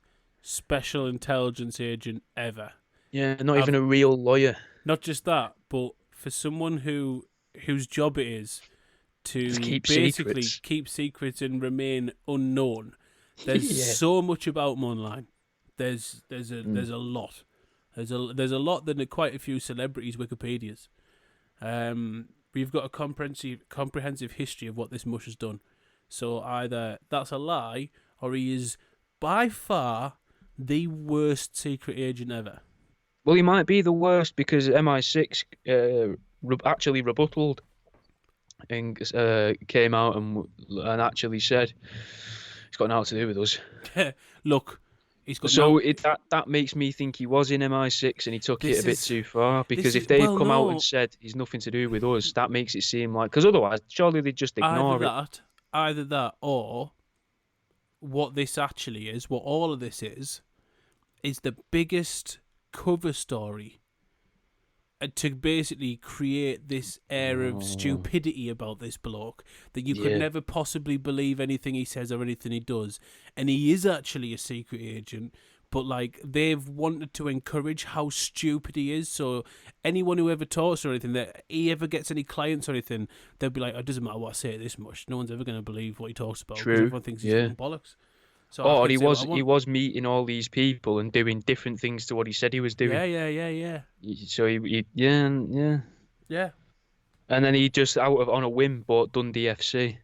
special intelligence agent ever. Yeah, not even a real lawyer. Not just that, but for someone whose job it is to Keep basically secrets. keep secrets and remain unknown. There's Yeah. so much about him online. There's a lot. There's a lot than quite a few celebrities' Wikipedias. We've got a comprehensive history of what this mush has done. So either that's a lie, or he is by far the worst secret agent ever. Well, he might be the worst because MI6 actually rebutted and came out and actually said it's got nothing to do with us. Look, he's got So that makes me think he was in MI6 and he took it a bit too far, because if they've come out and said he's nothing to do with us, that makes it seem like, because otherwise surely they'd just ignore it. Either that, or what this actually is, what all of this is the biggest cover story to basically create this air of stupidity about this bloke, that you could never possibly believe anything he says or anything he does. And he is actually a secret agent, but like they've wanted to encourage how stupid he is. So anyone who ever talks or anything, that he ever gets any clients or anything, they'll be like, it doesn't matter what I say this much. No one's ever going to believe what he talks about. True. Because everyone thinks he's fucking bollocks. So he was meeting all these people and doing different things to what he said he was doing. Yeah. So yeah. And then he just on a whim bought Dundee FC.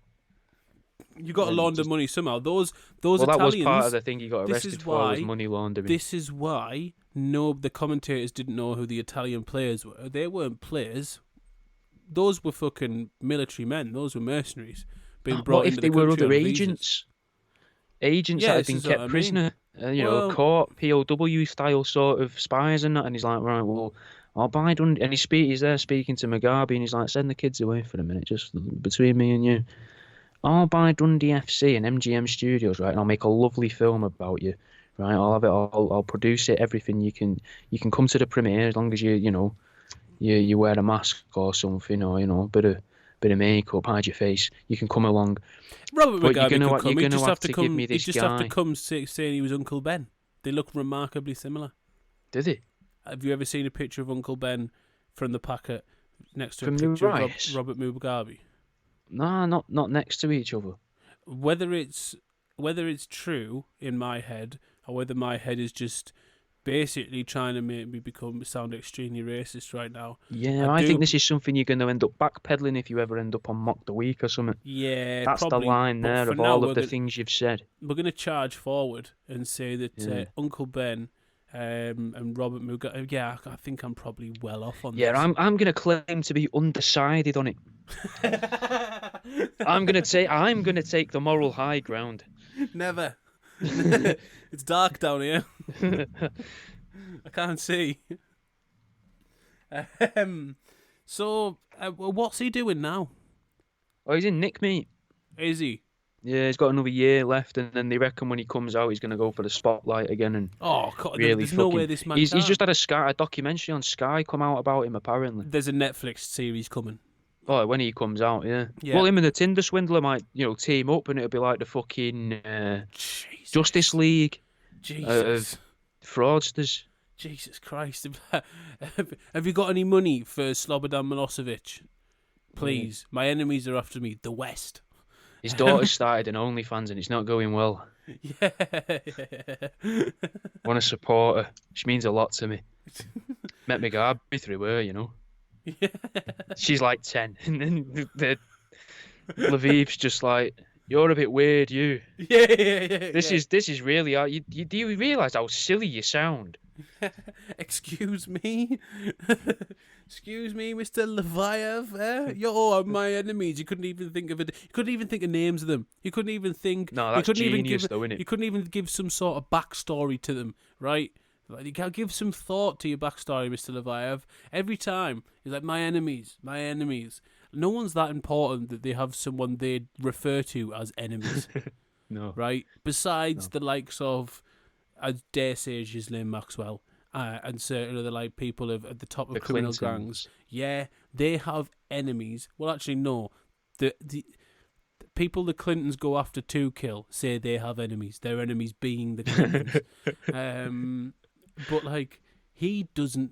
You got to launder money somehow. Those Italians. That was part of the thing he got arrested for, was money laundering. This is why the commentators didn't know who the Italian players were. They weren't players. Those were fucking military men. Those were mercenaries being brought into the country. What if they were other agents? Agents that had been kept prisoner, caught POW style sort of spies and that, and he's like, right, well, I'll buy Dundee, and he's there speaking to Mugabe, and he's like, send the kids away for a minute, just between me and you. I'll buy Dundee FC and MGM Studios, right, and I'll make a lovely film about you, right? I'll have it, I'll produce it, everything. You can come to the premiere as long as you wear a mask or something, or a bit of makeup, hide your face. You can come along. Robert Mugabe could come. You're going to have to give me this guy. Have to come saying he was Uncle Ben. They look remarkably similar. Did he? Have you ever seen a picture of Uncle Ben from the packet next to from a picture of Robert Mugabe? No, not next to each other. Whether it's true in my head, or whether my head is just basically trying to make me sound extremely racist right now. Yeah, I think this is something you're going to end up backpedaling if you ever end up on Mock the Week or something. Yeah, that's probably, the line there of all of the things you've said. We're going to charge forward and say that Uncle Ben and Robert Mugabe. Yeah, I think I'm probably well off on this. Yeah, I'm going to claim to be undecided on it. I'm going to take the moral high ground. Never. It's dark down here. I can't see. So, what's he doing now? Oh, he's in Nick, mate. Is he? Yeah, he's got another year left, and then they reckon when he comes out, he's going to go for the spotlight again. And God, really, there's no way this man. He's just had a documentary on Sky come out about him. Apparently, there's a Netflix series coming. Oh, when he comes out, yeah. Well, him and the Tinder swindler might, team up, and it'll be like the fucking Justice League of fraudsters. Jesus Christ! Have you got any money for Slobodan Milosevic? Please, my enemies are after me. The West. His daughter started an OnlyFans, and it's not going well. Yeah. Want to support her? She means a lot to me. Met Mugabe through her, Yeah. She's like 10, and then Lviv's just like, you're a bit weird, you. Yeah. This is really. Do you realise how silly you sound? Excuse me, Mr. Leviev. You're my enemies. You couldn't even think of it. You couldn't even think of names of them. You couldn't even think. No, that's genius, though, isn't it? You couldn't even give some sort of backstory to them, right? Like, you can't give some thought to your backstory, Mr. Leviev. Every time he's like, my enemies. No one's that important that they have someone they refer to as enemies. No. Right? Besides the likes of, I dare say, Ghislaine Maxwell, and certain other people at the top of criminal gangs. Yeah, they have enemies. Well, actually, no. people the Clintons go after to kill say they have enemies. Their enemies being the Clintons. But like he doesn't.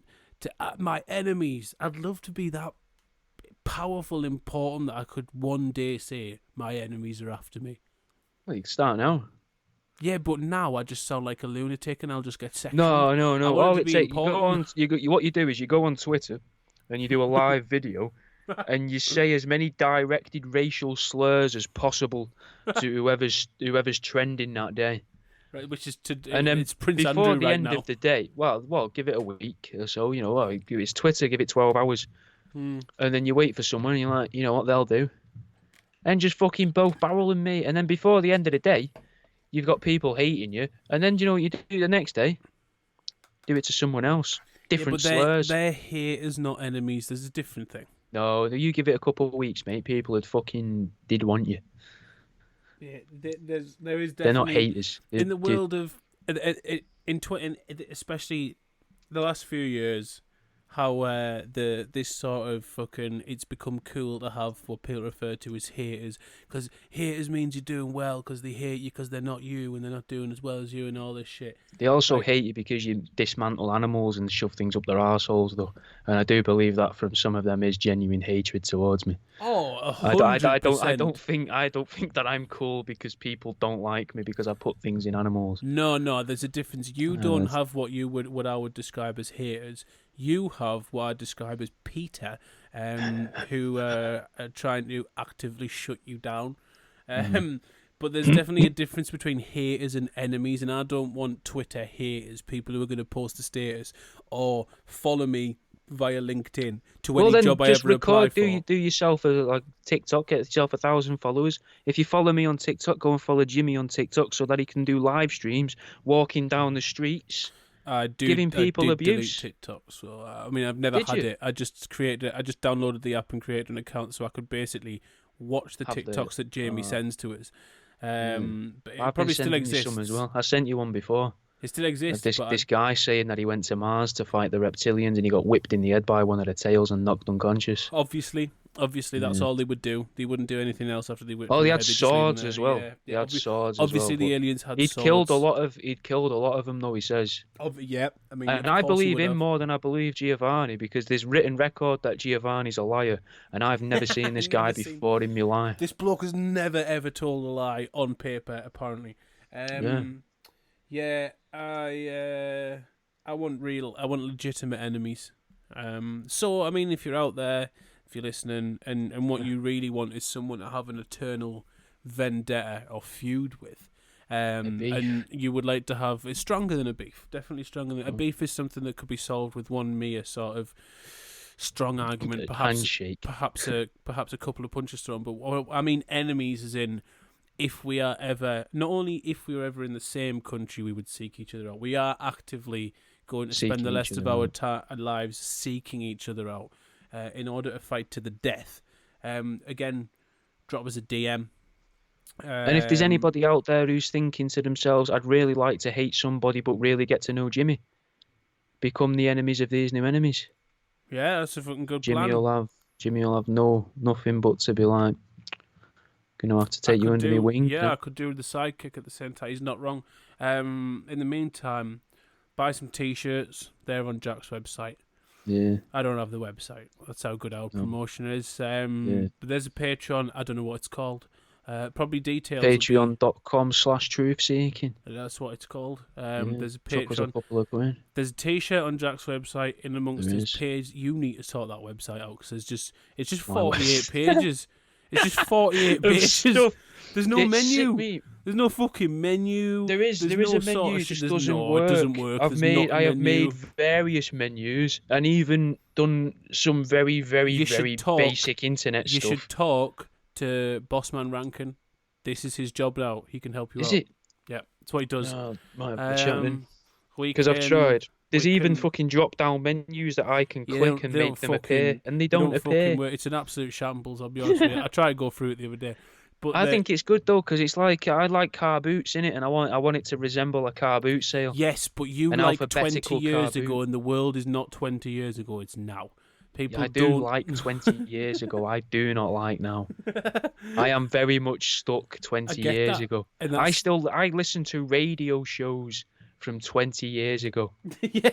My enemies. I'd love to be that powerful, important that I could one day say my enemies are after me. Well, you can start now. Yeah, but now I just sound like a lunatic and I'll just get sectioned. No. All it takes, what you do is you go on Twitter and you do a live video and you say as many directed racial slurs as possible to whoever's trending that day. Right, which is and then it's Prince before Andrew the right end now. of the day, well, give it a week or so. It's Twitter, give it 12 hours, and then you wait for someone, and you're like, you know what they'll do, and just fucking both barreling me. And then before the end of the day, you've got people hating you, and then you know what you do the next day? Do it to someone else. Different slurs. They're haters, not enemies. There's a different thing. No, you give it a couple of weeks, mate. People did want you. Yeah, there is definitely. They're not haters. In the world of especially the last few years, how this sort of fucking it's become cool to have what people refer to as haters, because haters means you're doing well because they hate you because they're not you and they're not doing as well as you and all this shit. They also hate you because you dismantle animals and shove things up their arseholes, though, and I do believe that from some of them is genuine hatred towards me. Oh, 100%. I don't think that I'm cool because people don't like me because I put things in animals. No, there's a difference. You don't have what I would describe as haters. You have what I describe as Peter, who are trying to actively shut you down. But there's definitely a difference between haters and enemies, and I don't want Twitter haters, people who are going to post a status or follow me via LinkedIn to any job I ever apply for. Do yourself a TikTok, get yourself 1,000 followers. If you follow me on TikTok, go and follow Jimmy on TikTok so that he can do live streams walking down the streets. Giving people abuse. Delete TikTok, so I mean I've never had it. I just downloaded the app and created an account so I could basically watch the TikToks that Jamie sends to us. But it probably still exists. Some as well. I sent you one before. It still exists. This guy saying that he went to Mars to fight the reptilians and he got whipped in the head by one of the tails and knocked unconscious. Obviously, that's all they would do. They wouldn't do anything else after they whipped. Oh, they had swords as well. They had swords. Obviously, the aliens had swords. He'd killed a lot of them, though. He says. Yeah, I mean, and I believe him more than I believe Giovanni because there's written record that Giovanni's a liar, and I've never seen this guy before in my life. This bloke has never ever told a lie on paper, apparently. Yeah, I want legitimate enemies. So I mean, if you're out there, if you're listening, and what you really want is someone to have an eternal vendetta or feud with, and you would like to have, it's stronger than a beef. Definitely stronger than a beef is something that could be solved with one mere sort of strong argument, perhaps a couple of punches thrown. But I mean, enemies as in. If we are ever, not only if we were ever in the same country, we would seek each other out. We are actively going to spend the rest of our lives seeking each other out in order to fight to the death. Again, drop us a DM. And if there's anybody out there who's thinking to themselves, I'd really like to hate somebody but really get to know Jimmy, become the enemies of these new enemies. Yeah, that's a fucking good plan. Jimmy will have nothing but to be like, gonna have to take you under my wing. Yeah, I could do the sidekick at the same time. He's not wrong. In the meantime, buy some t-shirts. They're on Jack's website. Yeah. I don't have the website. That's how good our promotion is. But there's a Patreon. I don't know what it's called. Probably details. Patreon.com/truthseeking. That's what it's called. There's a Patreon. A couple of quid. There's a t-shirt on Jack's website. In amongst his page, you need to sort that website out because it's just 48 pages. It's just 48 pages. There's no menu. There's no fucking menu. There is a menu. It just doesn't work. It doesn't work. I have made various menus and even done some very, very, very basic internet stuff. You should talk to Bossman Rankin. This is his job now. He can help you out. Is it? Yeah, that's what he does. Because I've tried. There's even fucking drop-down menus that I can click and make them appear, and they don't appear. It's an absolute shambles, I'll be honest with you. I tried to go through it the other day. But I think it's good, though, because it's like, I like car boots in it, and I want it to resemble a car boot sale. Yes, but you like 20 years ago, and the world is not 20 years ago, it's now. People I do don't. like 20 years ago. I do not like now. I am very much stuck I 20 get years that, ago. and that's I listen to radio shows from 20 years ago, yeah.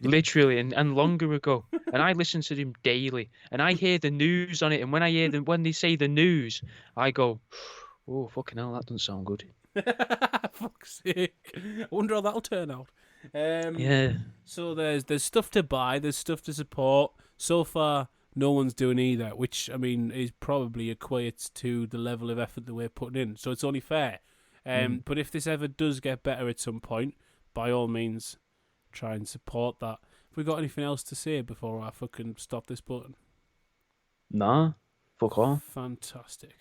literally, and longer ago. And I listen to them daily. And I hear the news on it. And when I hear them, when they say the news, I go, oh, fucking hell, that doesn't sound good. Fuck's sake! I wonder how that'll turn out. Yeah. So there's stuff to buy, there's stuff to support. So far, no one's doing either, which I mean is probably equates to the level of effort that we're putting in. So it's only fair. But if this ever does get better at some point, by all means, try and support that. Have we got anything else to say before I fucking stop this button? Nah, fuck off. Fantastic.